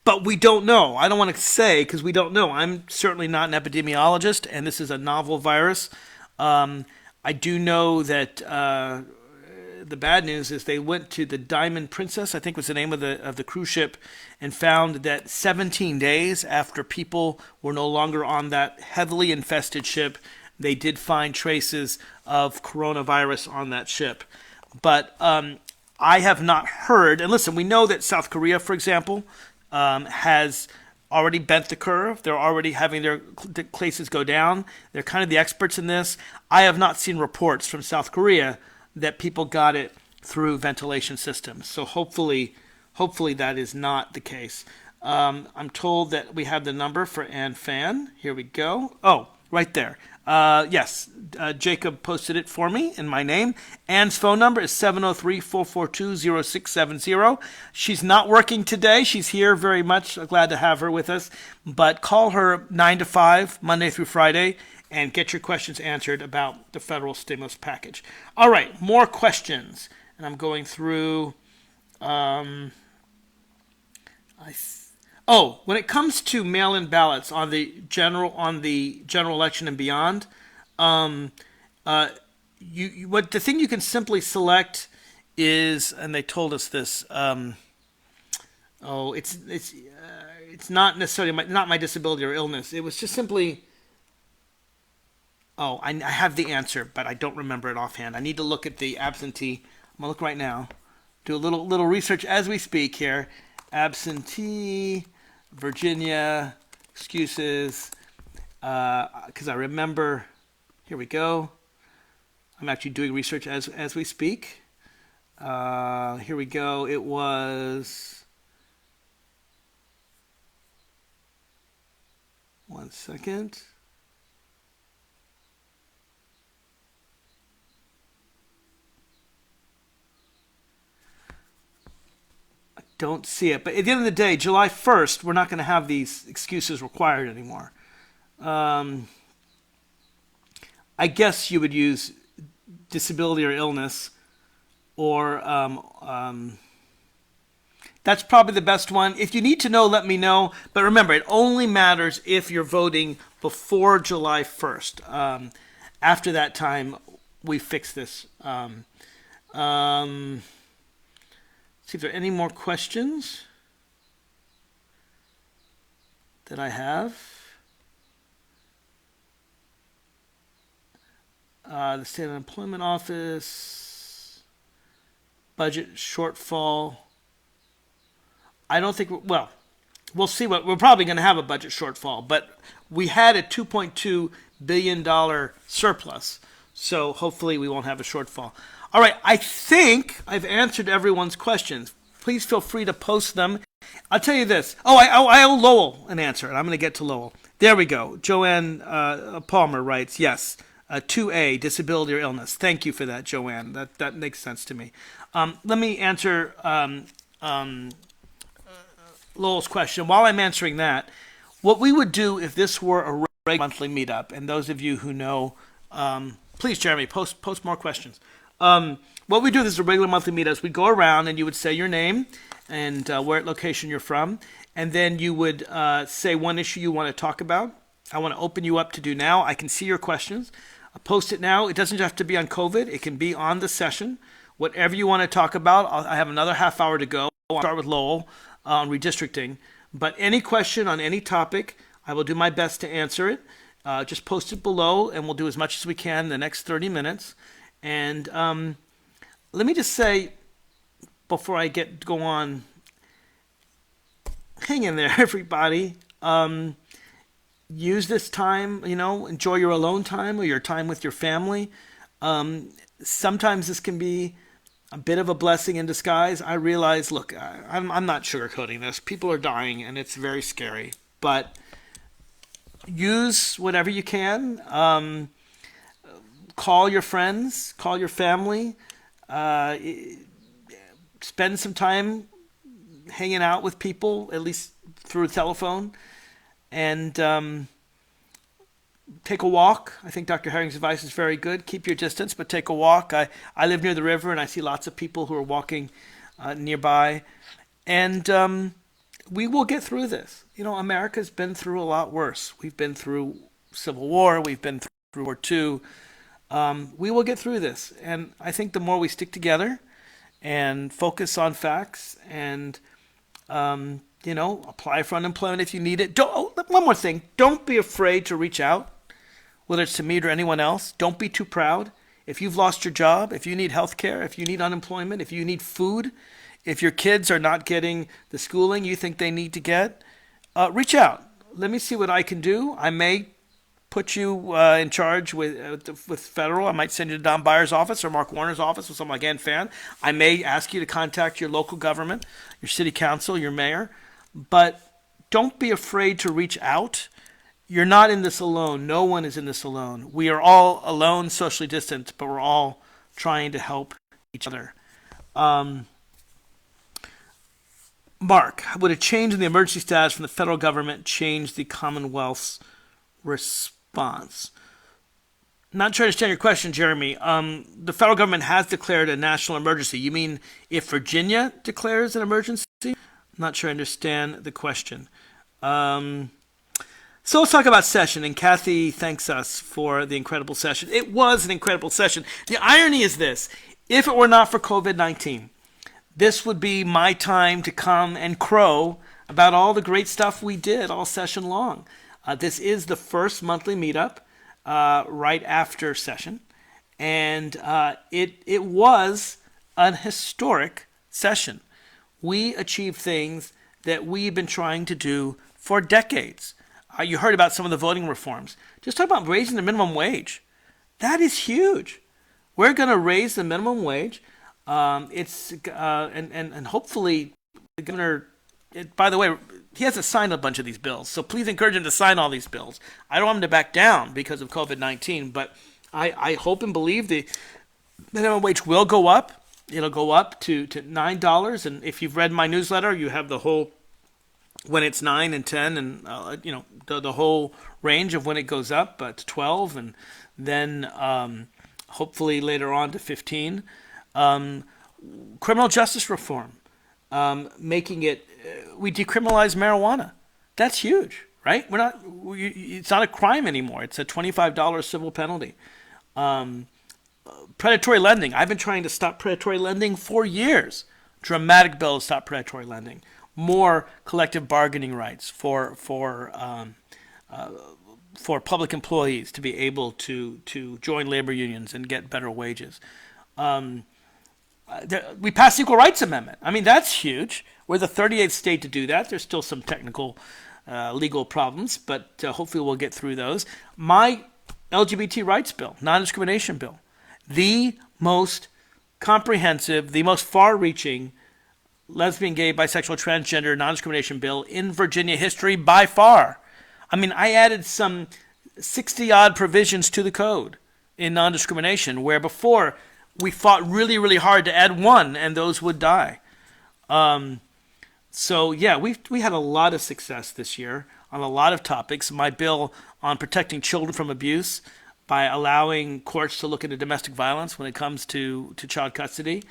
But we don't know. I don't want to say because we don't know. I'm certainly not an epidemiologist, and this is a novel virus. I do know that the bad news is they went to the Diamond Princess, I think was the name of the cruise ship, and found that 17 days after people were no longer on that heavily infested ship, they did find traces of coronavirus on that ship. But I have not heard, and listen, we know that South Korea, for example, has already bent the curve. They're already having their cases go down. They're kind of the experts in this. I have not seen reports from South Korea that people got it through ventilation systems. So hopefully that is not the case. I'm told that we have the number for Ann Phan. Here we go. Oh, right there. Yes, Jacob posted it for me in my name. Ann's phone number is 703-442-0670. She's not working today. She's here very much. Glad to have her with us. But call her 9 to 5, Monday through Friday, and get your questions answered about the federal stimulus package. All right, more questions. And I'm going through. When it comes to mail-in ballots on the general election and beyond, um, uh, what the thing you can simply select is, and they told us this. It's not necessarily not my disability or illness. It was just simply. Oh, I have the answer, but I don't remember it offhand. I need to look at the absentee. I'm gonna look right now. Do a little research as we speak here. Absentee, Virginia, excuses. Because I remember. Here we go. I'm actually doing research as we speak. Here we go. It was. One second. Don't see it. But at the end of the day, July 1st, we're not going to have these excuses required anymore. Um, I guess you would use disability or illness, or that's probably the best one. If you need to know, let me know. But remember, it only matters if you're voting before July 1st. After that time, we fix this. Um, see if there are any more questions that I have. The State Unemployment Office, budget shortfall. I don't think, well, we'll see what, we're probably going to have a budget shortfall, but we had a $2.2 billion surplus. So hopefully we won't have a shortfall. All right, I think I've answered everyone's questions. Please feel free to post them. I'll tell you this. I owe Lowell an answer, and I'm going to get to Lowell. There we go. Joanne Palmer writes, yes, 2A, disability or illness. Thank you for that, Joanne. That makes sense to me. Let me answer Lowell's question. While I'm answering that, what we would do if this were a regular monthly meetup, and those of you who know, please, Jeremy, post more questions. What we do if this is a regular monthly meetup is we go around and you would say your name and what location you're from, and then you would say one issue you want to talk about. I want to open you up to do now. I can see your questions. I'll post it now. It doesn't have to be on COVID. It can be on the session. Whatever you want to talk about, I have another half hour to go. I'll start with Lowell on redistricting. But any question on any topic, I will do my best to answer it. Just post it below, and we'll do as much as we can in the next 30 minutes. And let me just say, before I go on, hang in there, everybody. Use this time, enjoy your alone time or your time with your family. Sometimes this can be a bit of a blessing in disguise. I realize, look, I'm not sugarcoating this. People are dying, and it's very scary. But use whatever you can. Call your friends, call your family. Spend some time hanging out with people, at least through a telephone. And take a walk. I think Dr. Herring's advice is very good. Keep your distance, but take a walk. I live near the river, and I see lots of people who are walking nearby. And we will get through this. America's been through a lot worse. We've been through Civil War. We've been through World War II. We will get through this. And I think the more we stick together and focus on facts and apply for unemployment if you need it. One more thing. Don't be afraid to reach out, whether it's to me or anyone else. Don't be too proud. If you've lost your job, if you need health care, if you need unemployment, if you need food, if your kids are not getting the schooling you think they need to get, reach out. Let me see what I can do. I may put you in charge with federal. I might send you to Don Byers' office or Mark Warner's office or someone like Ann Fan. I may ask you to contact your local government, your city council, your mayor. But don't be afraid to reach out. You're not in this alone. No one is in this alone. We are all alone, socially distant, but we're all trying to help each other. Um, Mark, would a change in the emergency status from the federal government change the Commonwealth's response? Not sure I understand your question, Jeremy. The federal government has declared a national emergency. You mean if Virginia declares an emergency? Not sure I understand the question. So let's talk about session. And Kathy thanks us for the incredible session. It was an incredible session. The irony is this. If it were not for COVID-19, this would be my time to come and crow about all the great stuff we did all session long. This is the first monthly meetup right after session. And it was an historic session. We achieved things that we've been trying to do for decades. You heard about some of the voting reforms. Just talk about raising the minimum wage. That is huge. We're going to raise the minimum wage. And hopefully the governor. By the way, he hasn't signed a bunch of these bills, so please encourage him to sign all these bills. I don't want him to back down because of COVID-19, but I hope and believe the minimum wage will go up. It'll go up to $9, and if you've read my newsletter, you have the whole when it's 9 and 10, and the whole range of when it goes up to 12, and then hopefully later on to 15. Criminal justice reform, making it we decriminalize marijuana. That's huge, right? It's not a crime anymore. It's a $25 civil penalty. Predatory lending. I've been trying to stop predatory lending for years. Dramatic bill to stop predatory lending. More collective bargaining rights for public employees to be able to join labor unions and get better wages. We passed the Equal Rights Amendment. I mean, that's huge. We're the 38th state to do that. There's still some technical legal problems, but hopefully we'll get through those. My LGBT rights bill, non-discrimination bill, the most comprehensive, the most far-reaching lesbian, gay, bisexual, transgender, non-discrimination bill in Virginia history by far. I mean, I added some 60-odd provisions to the code in non-discrimination, where before we fought really, really hard to add one, and those would die. So, yeah, we had a lot of success this year on a lot of topics. My bill on protecting children from abuse by allowing courts to look into domestic violence when it comes to child custody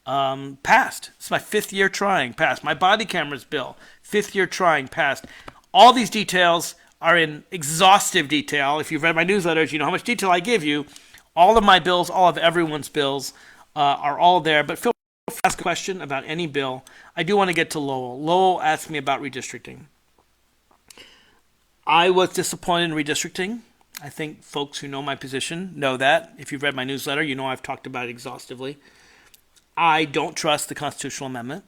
passed. It's my 5th year trying, passed. My body cameras bill, 5th year trying, passed. All these details are in exhaustive detail. If you've read my newsletters, you know how much detail I give you. All of my bills, all of everyone's bills are all there. But feel free to ask a question about any bill. I do want to get to Lowell. Lowell asked me about redistricting. I was disappointed in redistricting. I think folks who know my position know that. If you've read my newsletter, you know I've talked about it exhaustively. I don't trust the constitutional amendment.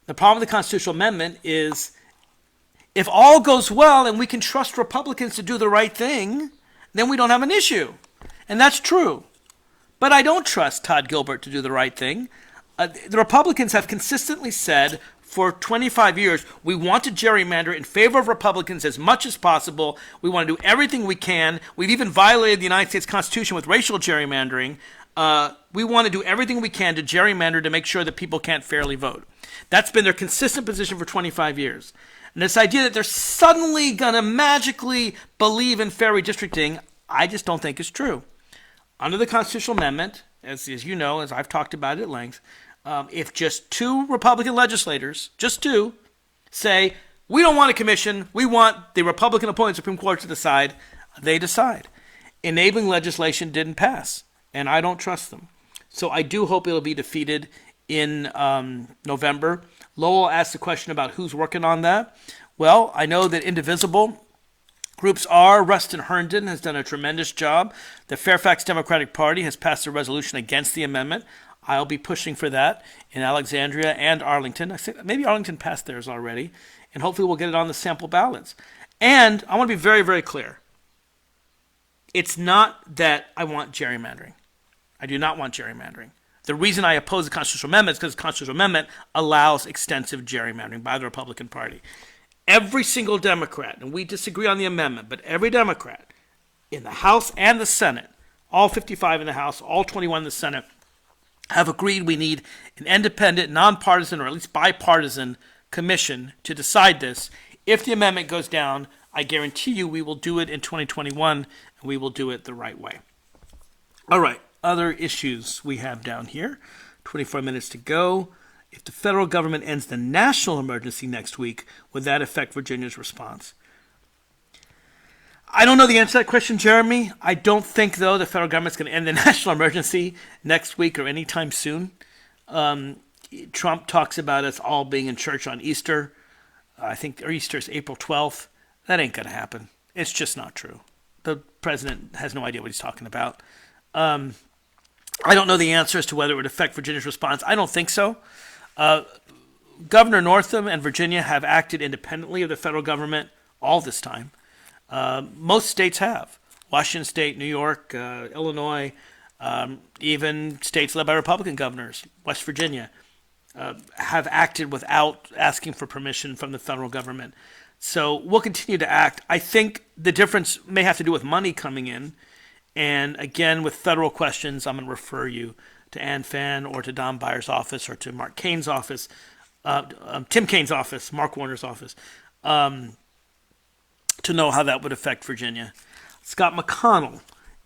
The problem with the constitutional amendment is if all goes well and we can trust Republicans to do the right thing, then we don't have an issue. And that's true. But I don't trust Todd Gilbert to do the right thing. The Republicans have consistently said for 25 years, we want to gerrymander in favor of Republicans as much as possible. We want to do everything we can. We've even violated the United States Constitution with racial gerrymandering. We want to do everything we can to gerrymander to make sure that people can't fairly vote. That's been their consistent position for 25 years. And this idea that they're suddenly going to magically believe in fair redistricting, I just don't think is true. Under the constitutional amendment, as you know, as I've talked about it at length, if just 2 Republican legislators, just 2, say, we don't want a commission, we want the Republican-appointed Supreme Court to decide, they decide. Enabling legislation didn't pass, and I don't trust them. So I do hope it'll be defeated in November. Lowell asked a question about who's working on that. Well, I know that Indivisible groups are. Rustin Herndon has done a tremendous job. The Fairfax Democratic Party has passed a resolution against the amendment. I'll be pushing for that in Alexandria and Arlington. I think maybe Arlington passed theirs already, and hopefully we'll get it on the sample ballots. And I want to be very, very clear. It's not that I want gerrymandering. I do not want gerrymandering. The reason I oppose the constitutional amendment is because the constitutional amendment allows extensive gerrymandering by the Republican Party. every single Democrat, and we disagree on the amendment, but every Democrat in the House and the Senate, all 55 in the House, all 21 in the Senate, have agreed we need an independent, nonpartisan, or at least bipartisan commission to decide this. If the amendment goes down, I guarantee you we will do it in 2021, and we will do it the right way. All right, other issues we have down here. 24 minutes to go. If the federal government ends the national emergency next week, would that affect Virginia's response? I don't know the answer to that question, Jeremy. I don't think, though, the federal government's going to end the national emergency next week or anytime soon. Trump talks about us all being in church on Easter. I think Easter is April 12th. That ain't going to happen. It's just not true. The president has no idea what he's talking about. I don't know the answer as to whether it would affect Virginia's response. I don't think so. Governor Northam and Virginia have acted independently of the federal government all this time. Most states have. Washington State, New York, Illinois, even states led by Republican governors, West Virginia, have acted without asking for permission from the federal government. So we'll continue to act. I think the difference may have to do with money coming in. And again, with federal questions, I'm going to refer you to Ann Phan or to Don Byer's office or to Mark Kane's office, Tim Kaine's office, Mark Warner's office, to know how that would affect Virginia. Scott McConnell,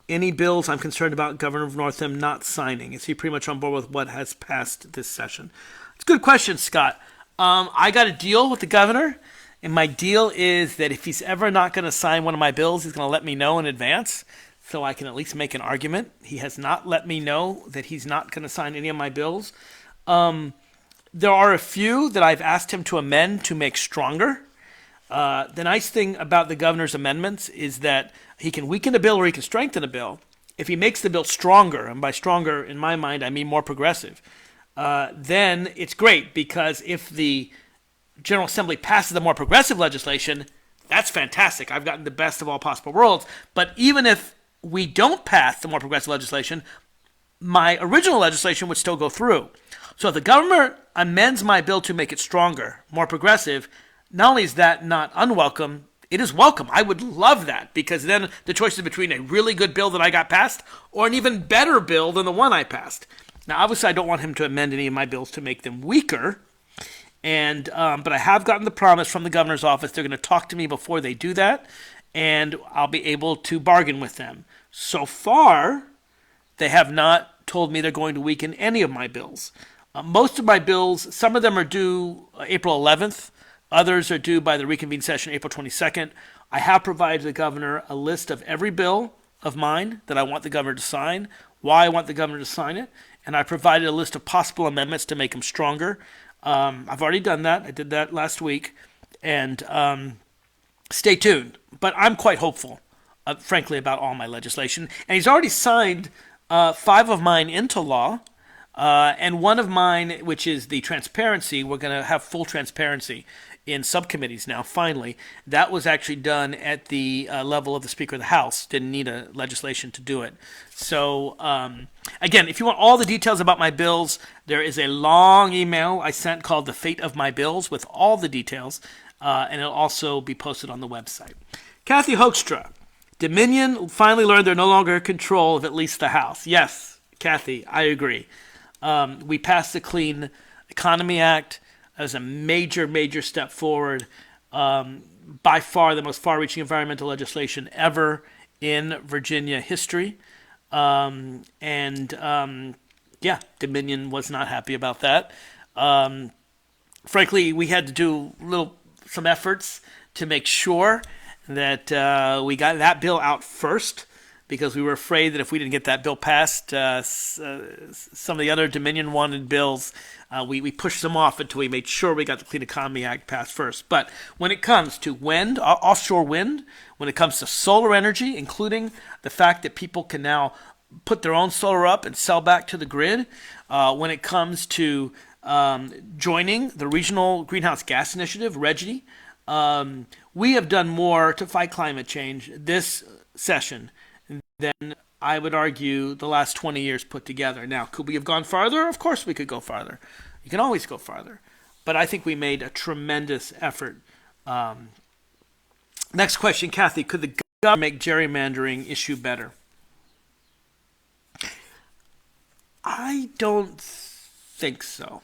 any bills I'm concerned about Governor Northam not signing? Is he pretty much on board with what has passed this session? It's a good question, Scott. I got a deal with the governor, and my deal is that if he's ever not going to sign one of my bills, he's going to let me know in advance so I can at least make an argument. He has not let me know that he's not going to sign any of my bills. There are a few that I've asked him to amend to make stronger. The nice thing about the governor's amendments is that he can weaken a bill or he can strengthen a bill. If he makes the bill stronger, and by stronger, in my mind, I mean more progressive, then it's great, because if the General Assembly passes the more progressive legislation, that's fantastic. I've gotten the best of all possible worlds. But even if we don't pass the more progressive legislation, my original legislation would still go through. So if the government amends my bill to make it stronger, more progressive, not only is that not unwelcome, it is welcome. I would love that, because then the choice is between a really good bill that I got passed or an even better bill than the one I passed. Now, obviously, I don't want him to amend any of my bills to make them weaker, but I have gotten the promise from the governor's office they're going to talk to me before they do that, and I'll be able to bargain with them. So far, they have not told me they're going to weaken any of my bills. Most of my bills, some of them are due April 11th. Others are due by the reconvened session April 22nd. I have provided the governor a list of every bill of mine that I want the governor to sign, why I want the governor to sign it, and I provided a list of possible amendments to make them stronger. I've already done that. I did that last week, and stay tuned. But I'm quite hopeful, frankly, about all my legislation. And he's already signed 5 of mine into law, and one of mine, which is the transparency. We're going to have full transparency in subcommittees now, finally. That was actually done at the level of the Speaker of the House. Didn't need a legislation to do it. So, again, if you want all the details about my bills, there is a long email I sent called The Fate of My Bills with all the details, and it'll also be posted on the website. Kathy Hoekstra, Dominion finally learned they're no longer in control of at least the House. Yes, Kathy, I agree. We passed the Clean Economy Act. That was a major, major step forward. By far the most far-reaching environmental legislation ever in Virginia history. Dominion was not happy about that. Frankly, we had to do some efforts to make sure that we got that bill out first, because we were afraid that if we didn't get that bill passed, some of the other Dominion wanted bills, we pushed them off until we made sure we got the Clean Economy Act passed first. But when it comes to wind, offshore wind, when it comes to solar energy, including the fact that people can now put their own solar up and sell back to the grid, when it comes to joining the Regional Greenhouse Gas Initiative, RGGI, we have done more to fight climate change this session than I would argue the last 20 years put together. Now, could we have gone farther? Of course we could go farther. You can always go farther. But I think we made a tremendous effort Next question, Kathy. Could the government make gerrymandering issue better? I don't think so.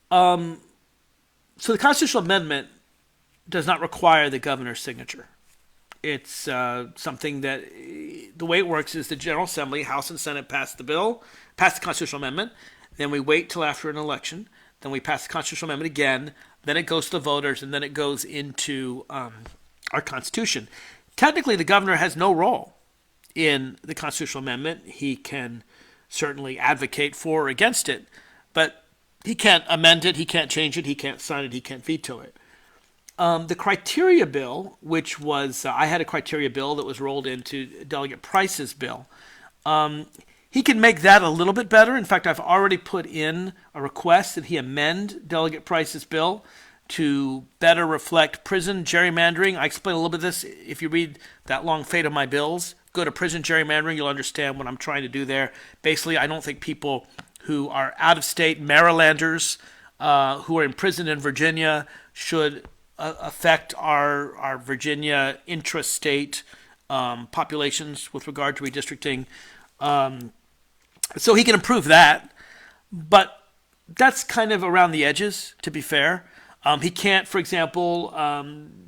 So the constitutional amendment does not require the governor's signature. It's something that the way it works is the General Assembly, House and Senate pass the bill, pass the constitutional amendment. Then we wait till after an election. Then we pass the constitutional amendment again. Then it goes to the voters, and then it goes into our Constitution. Technically, the governor has no role in the constitutional amendment. He can certainly advocate for or against it, but he can't amend it, he can't change it, he can't sign it, he can't veto it. The criteria bill, which was, I had a criteria bill that was rolled into Delegate Price's bill. He can make that a little bit better. In fact, I've already put in a request that he amend Delegate Price's bill to better reflect prison gerrymandering. I explain a little bit of this. If you read that long fate of my bills, go to prison gerrymandering, you'll understand what I'm trying to do there. Basically, I don't think people who are out-of-state Marylanders who are imprisoned in Virginia should affect our Virginia intrastate populations with regard to redistricting. So he can improve that, but that's kind of around the edges, to be fair. He can't, for example,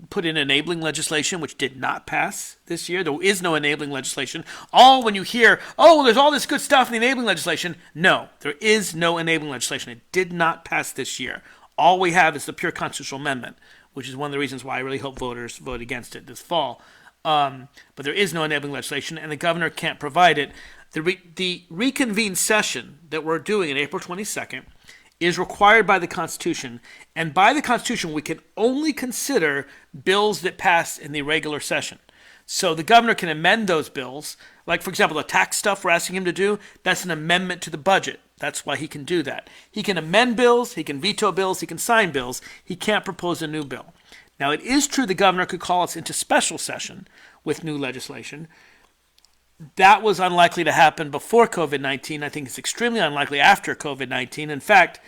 put in enabling legislation, which did not pass this year. There is no enabling legislation. When you hear, oh, there's all this good stuff in the enabling legislation. No, there is no enabling legislation. It did not pass this year. All we have is the pure constitutional amendment, which is one of the reasons why I really hope voters vote against it this fall. But there is no enabling legislation, and the governor can't provide it. The reconvened session that we're doing on April 22nd is required by the Constitution, and by the Constitution we can only consider bills that pass in the regular session. So the governor can amend those bills, like, for example, the tax stuff we're asking him to do, that's an amendment to the budget. That's why he can do that. He can amend bills, he can veto bills, he can sign bills. He can't propose a new bill. Now, it is true the governor could call us into special session with new legislation. That was unlikely to happen before COVID-19. I think it's extremely unlikely after COVID-19. In fact,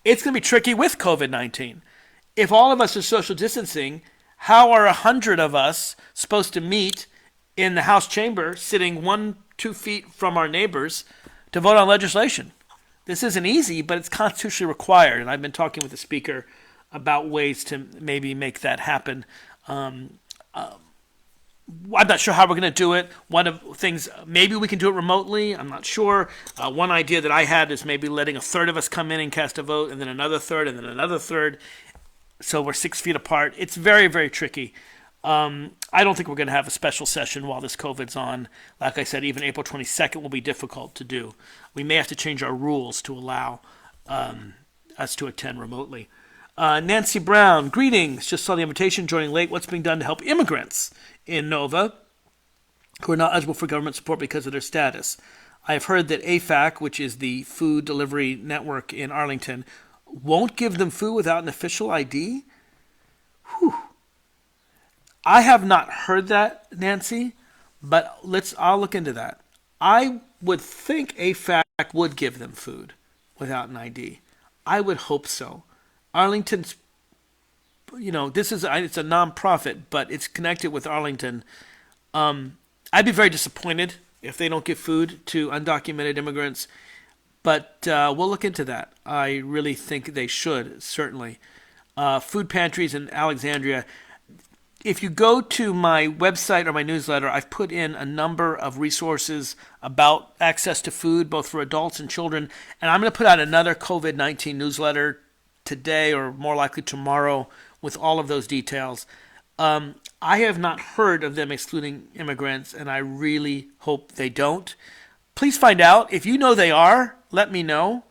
it's going to be tricky with COVID-19. If all of us are social distancing, how are 100 of us supposed to meet in the House chamber, sitting 1-2 feet from our neighbors, to vote on legislation? This isn't easy, but it's constitutionally required. And I've been talking with the Speaker about ways to maybe make that happen. I'm not sure how we're going to do it. One of the things, maybe we can do it remotely. I'm not sure. One idea that I had is maybe letting a third of us come in and cast a vote, and then another third, and then another third. So we're 6 feet apart. It's very, very tricky. I don't think we're going to have a special session while this COVID's on. Like I said, even April 22nd will be difficult to do. We may have to change our rules to allow us to attend remotely. Nancy Brown, greetings. Just saw the invitation, joining late. What's being done to help immigrants in Nova who are not eligible for government support because of their status? I have heard that AFAC, which is the food delivery network in Arlington, won't give them food without an official ID? Whew. I have not heard that, Nancy, but I'll look into that. I would think AFAC would give them food without an ID. I would hope so. Arlington's, it's a nonprofit, but it's connected with Arlington. I'd be very disappointed if they don't give food to undocumented immigrants, but we'll look into that. I really think they should, certainly. Food pantries in Alexandria. If you go to my website or my newsletter, I've put in a number of resources about access to food, both for adults and children. And I'm going to put out another COVID-19 newsletter today, or more likely tomorrow, with all of those details. I have not heard of them excluding immigrants, and I really hope they don't. Please find out. If you know they are, let me know,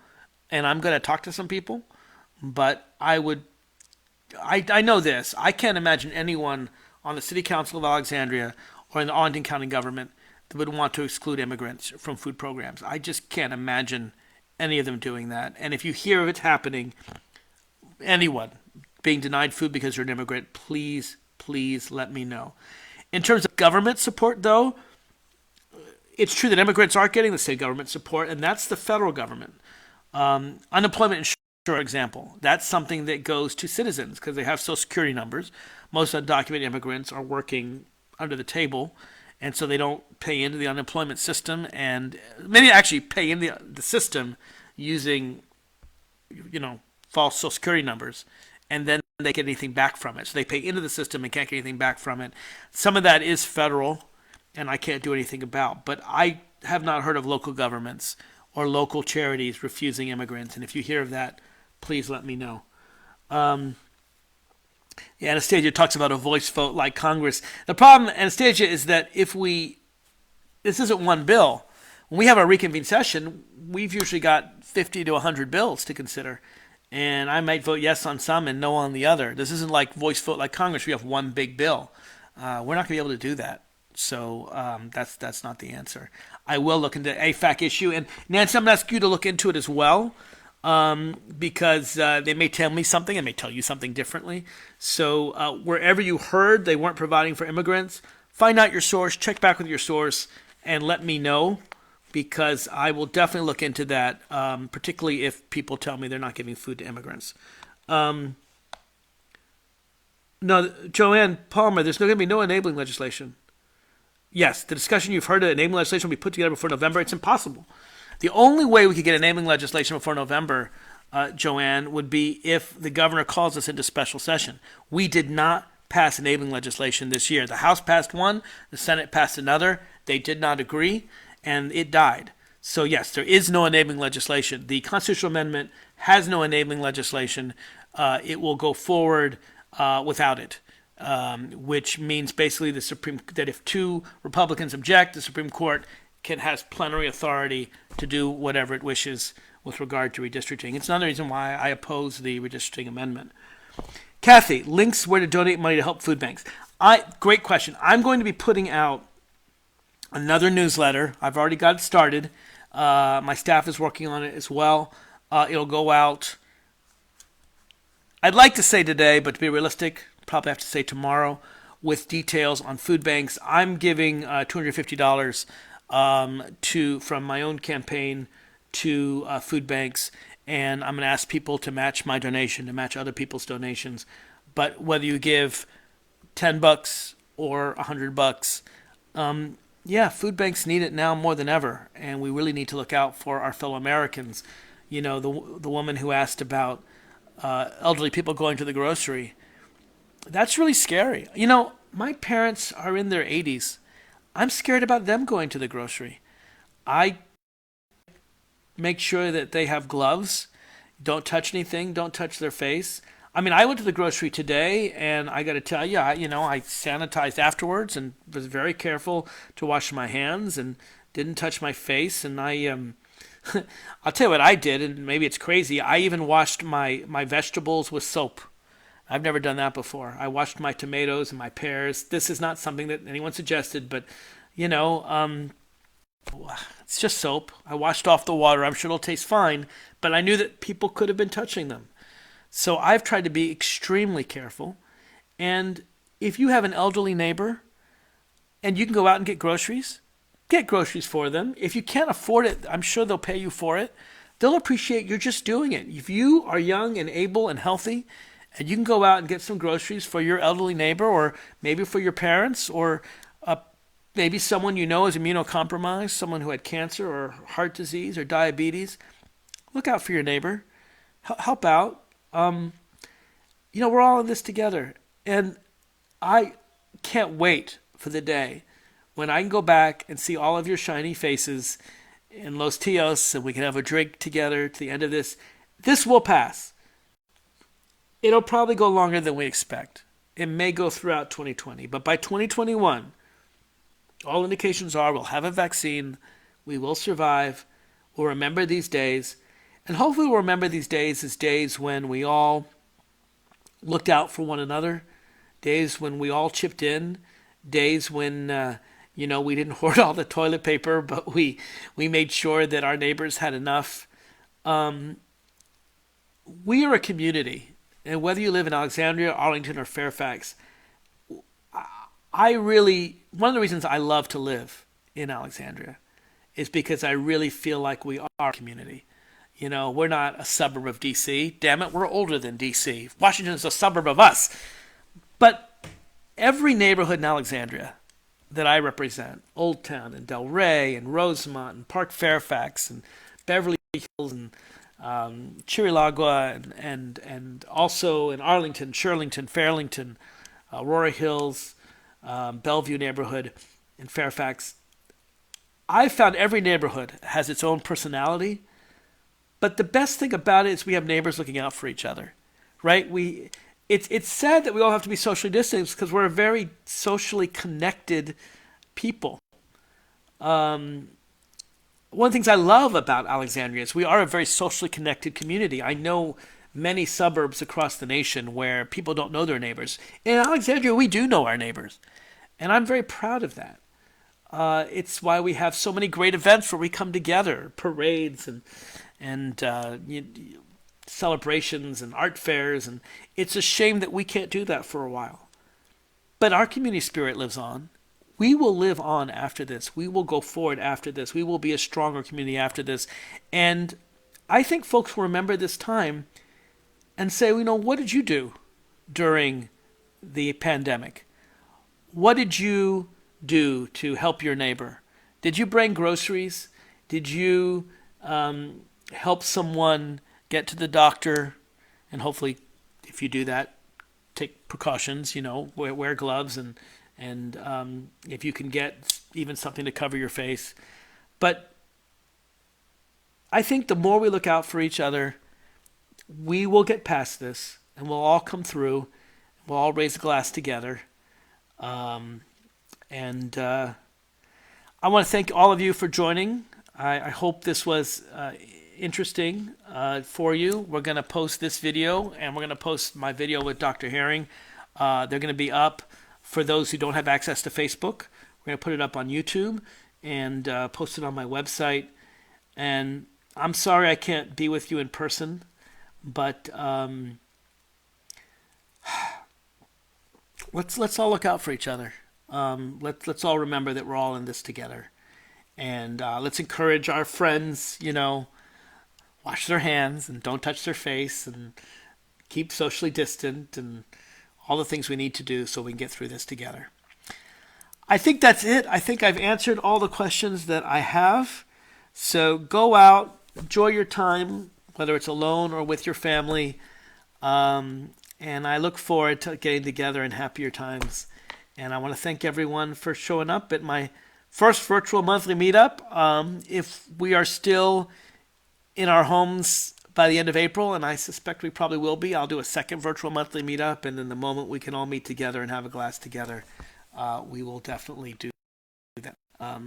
and I'm going to talk to some people. But I know this. I can't imagine anyone on the City Council of Alexandria or in the Arlington County government that would want to exclude immigrants from food programs. I just can't imagine any of them doing that. And if you hear of it happening, anyone being denied food because you're an immigrant, please let me know. In terms of government support, though, it's true that immigrants aren't getting the same government support, and that's the federal government. Unemployment insurance For example, that's something that goes to citizens because they have social security numbers. Most undocumented immigrants are working under the table, and so they don't pay into the unemployment system, and many actually pay in the system using, false social security numbers, and then they get anything back from it. So they pay into the system and can't get anything back from it. Some of that is federal, and I can't do anything about. But I have not heard of local governments or local charities refusing immigrants. And if you hear of that, please let me know. Um, yeah, Anastasia talks about a voice vote like Congress. The problem, Anastasia, is that this isn't one bill. When we have our reconvened session, we've usually got 50 to 100 bills to consider. And I might vote yes on some and no on the other. This isn't like voice vote like Congress. We have one big bill. We're not going to be able to do that. So that's not the answer. I will look into AFAC issue. And Nancy, I'm going to ask you to look into it as well, because they may tell me something and may tell you something differently. So wherever you heard they weren't providing for immigrants, find out your source, check back with your source, and let me know, because I will definitely look into that, particularly if people tell me they're not giving food to immigrants. Um, no, Joanne Palmer, there's going to be no enabling legislation. Yes, the discussion you've heard of enabling legislation will be put together before November. It's impossible. The only way we could get enabling legislation before November, Joanne, would be if the governor calls us into special session. We did not pass enabling legislation this year. The House passed one, the Senate passed another. They did not agree, and it died. So yes, there is no enabling legislation. The constitutional amendment has no enabling legislation. It will go forward without it, which means basically that if two Republicans object, the Supreme Court has plenary authority to do whatever it wishes with regard to redistricting. It's another reason why I oppose the redistricting amendment. Kathy, links where to donate money to help food banks. Great question. I'm going to be putting out another newsletter. I've already got it started. My staff is working on it as well. It'll go out, I'd like to say today, but to be realistic, probably have to say tomorrow, with details on food banks. I'm giving $250 from my own campaign to food banks, and I'm going to ask people to match my donation, to match other people's donations. But whether you give $10 or $100, yeah, food banks need it now more than ever, and we really need to look out for our fellow Americans. The woman who asked about elderly people going to the grocery. That's really scary. My parents are in their 80s. I'm scared about them going to the grocery. I make sure that they have gloves. Don't touch anything. Don't touch their face. I mean, I went to the grocery today, and I got to tell you, I sanitized afterwards and was very careful to wash my hands and didn't touch my face. And I'll tell you what I did, and maybe it's crazy. I even washed my vegetables with soap. I've never done that before. I washed my tomatoes and my pears. This is not something that anyone suggested, but it's just soap. I washed off the water. I'm sure it'll taste fine, but I knew that people could have been touching them. So I've tried to be extremely careful. And if you have an elderly neighbor and you can go out and get groceries for them. If you can't afford it, I'm sure they'll pay you for it. They'll appreciate you're just doing it. If you are young and able and healthy, and you can go out and get some groceries for your elderly neighbor, or maybe for your parents, or maybe someone you know is immunocompromised, someone who had cancer or heart disease or diabetes, look out for your neighbor. Help out. We're all in this together. And I can't wait for the day when I can go back and see all of your shiny faces in Los Tios, and we can have a drink together to the end of this. This will pass. It'll probably go longer than we expect. It may go throughout 2020, but by 2021, all indications are we'll have a vaccine, we will survive, we'll remember these days, and hopefully we'll remember these days as days when we all looked out for one another, days when we all chipped in, days when we didn't hoard all the toilet paper, but we made sure that our neighbors had enough. We are a community, and whether you live in Alexandria, Arlington, or Fairfax, one of the reasons I love to live in Alexandria is because I really feel like we are a community. We're not a suburb of D.C. Damn it, we're older than D.C. Washington is a suburb of us. But every neighborhood in Alexandria that I represent, Old Town and Delray and Rosemont and Park Fairfax and Beverly Hills and Chiricahua and also in Arlington, Shirlington, Fairlington, Aurora Hills, Bellevue neighborhood in Fairfax. I found every neighborhood has its own personality, but the best thing about it is we have neighbors looking out for each other, right? It's sad that we all have to be socially distanced because we're a very socially connected people. One of the things I love about Alexandria is we are a very socially connected community. I know many suburbs across the nation where people don't know their neighbors. In Alexandria, we do know our neighbors, and I'm very proud of that. It's why we have so many great events where we come together, parades and celebrations and art fairs, and it's a shame that we can't do that for a while. But our community spirit lives on. We will live on after this. We will go forward after this. We will be a stronger community after this. And I think folks will remember this time and say, what did you do during the pandemic? What did you do to help your neighbor? Did you bring groceries? Did you help someone get to the doctor? And hopefully, if you do that, take precautions, wear gloves and if you can get even something to cover your face. But I think the more we look out for each other, we will get past this and we'll all come through. We'll all raise a glass together. And I want to thank all of you for joining. I hope this was interesting for you. We're going to post this video and we're going to post my video with Dr. Herring. They're going to be up. For those who don't have access to Facebook, we're going to put it up on YouTube and post it on my website. And I'm sorry I can't be with you in person, but let's all look out for each other. Let's all remember that we're all in this together, and let's encourage our friends. Wash their hands and don't touch their face and keep socially distant and all the things we need to do so we can get through this together. I think that's it. I think I've answered all the questions that I have. So go out, enjoy your time, whether it's alone or with your family. And I look forward to getting together in happier times. And I want to thank everyone for showing up at my first virtual monthly meetup. If we are still in our homes by the end of April, and I suspect we probably will be, I'll do a second virtual monthly meetup, and then the moment we can all meet together and have a glass together, we will definitely do that. Let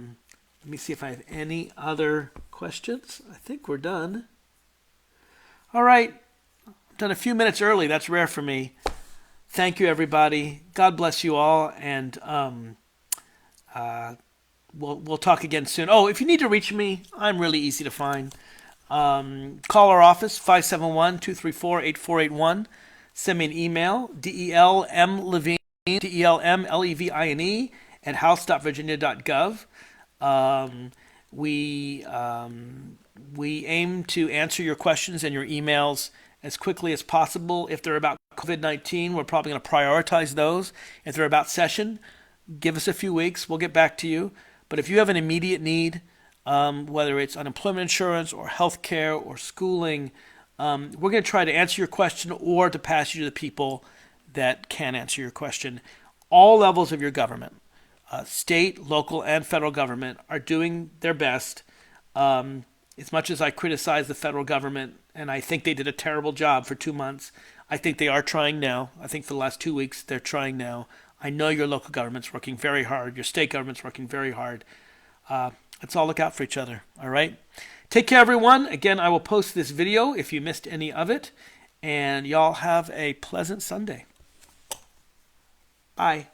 me see if I have any other questions. I think we're done. All right. I'm done a few minutes early. That's rare for me. Thank you, everybody. God bless you all, and we'll talk again soon. Oh, if you need to reach me, I'm really easy to find. Call our office, 571-234-8481. Send me an email, delmlevine, delmlevine, at house.virginia.gov. We aim to answer your questions and your emails as quickly as possible. If they're about COVID-19, we're probably going to prioritize those. If they're about session, give us a few weeks. We'll get back to you. But if you have an immediate need, whether it's unemployment insurance or health care or schooling, we're going to try to answer your question or to pass you to the people that can answer your question. All levels of your government, state, local, and federal government, are doing their best. As much as I criticize the federal government, and I think they did a terrible job for 2 months, I think they are trying now. I think for the last 2 weeks, they're trying now. I know your local government's working very hard. Your state government's working very hard. Let's all look out for each other, all right? Take care, everyone. Again, I will post this video if you missed any of it. And y'all have a pleasant Sunday. Bye.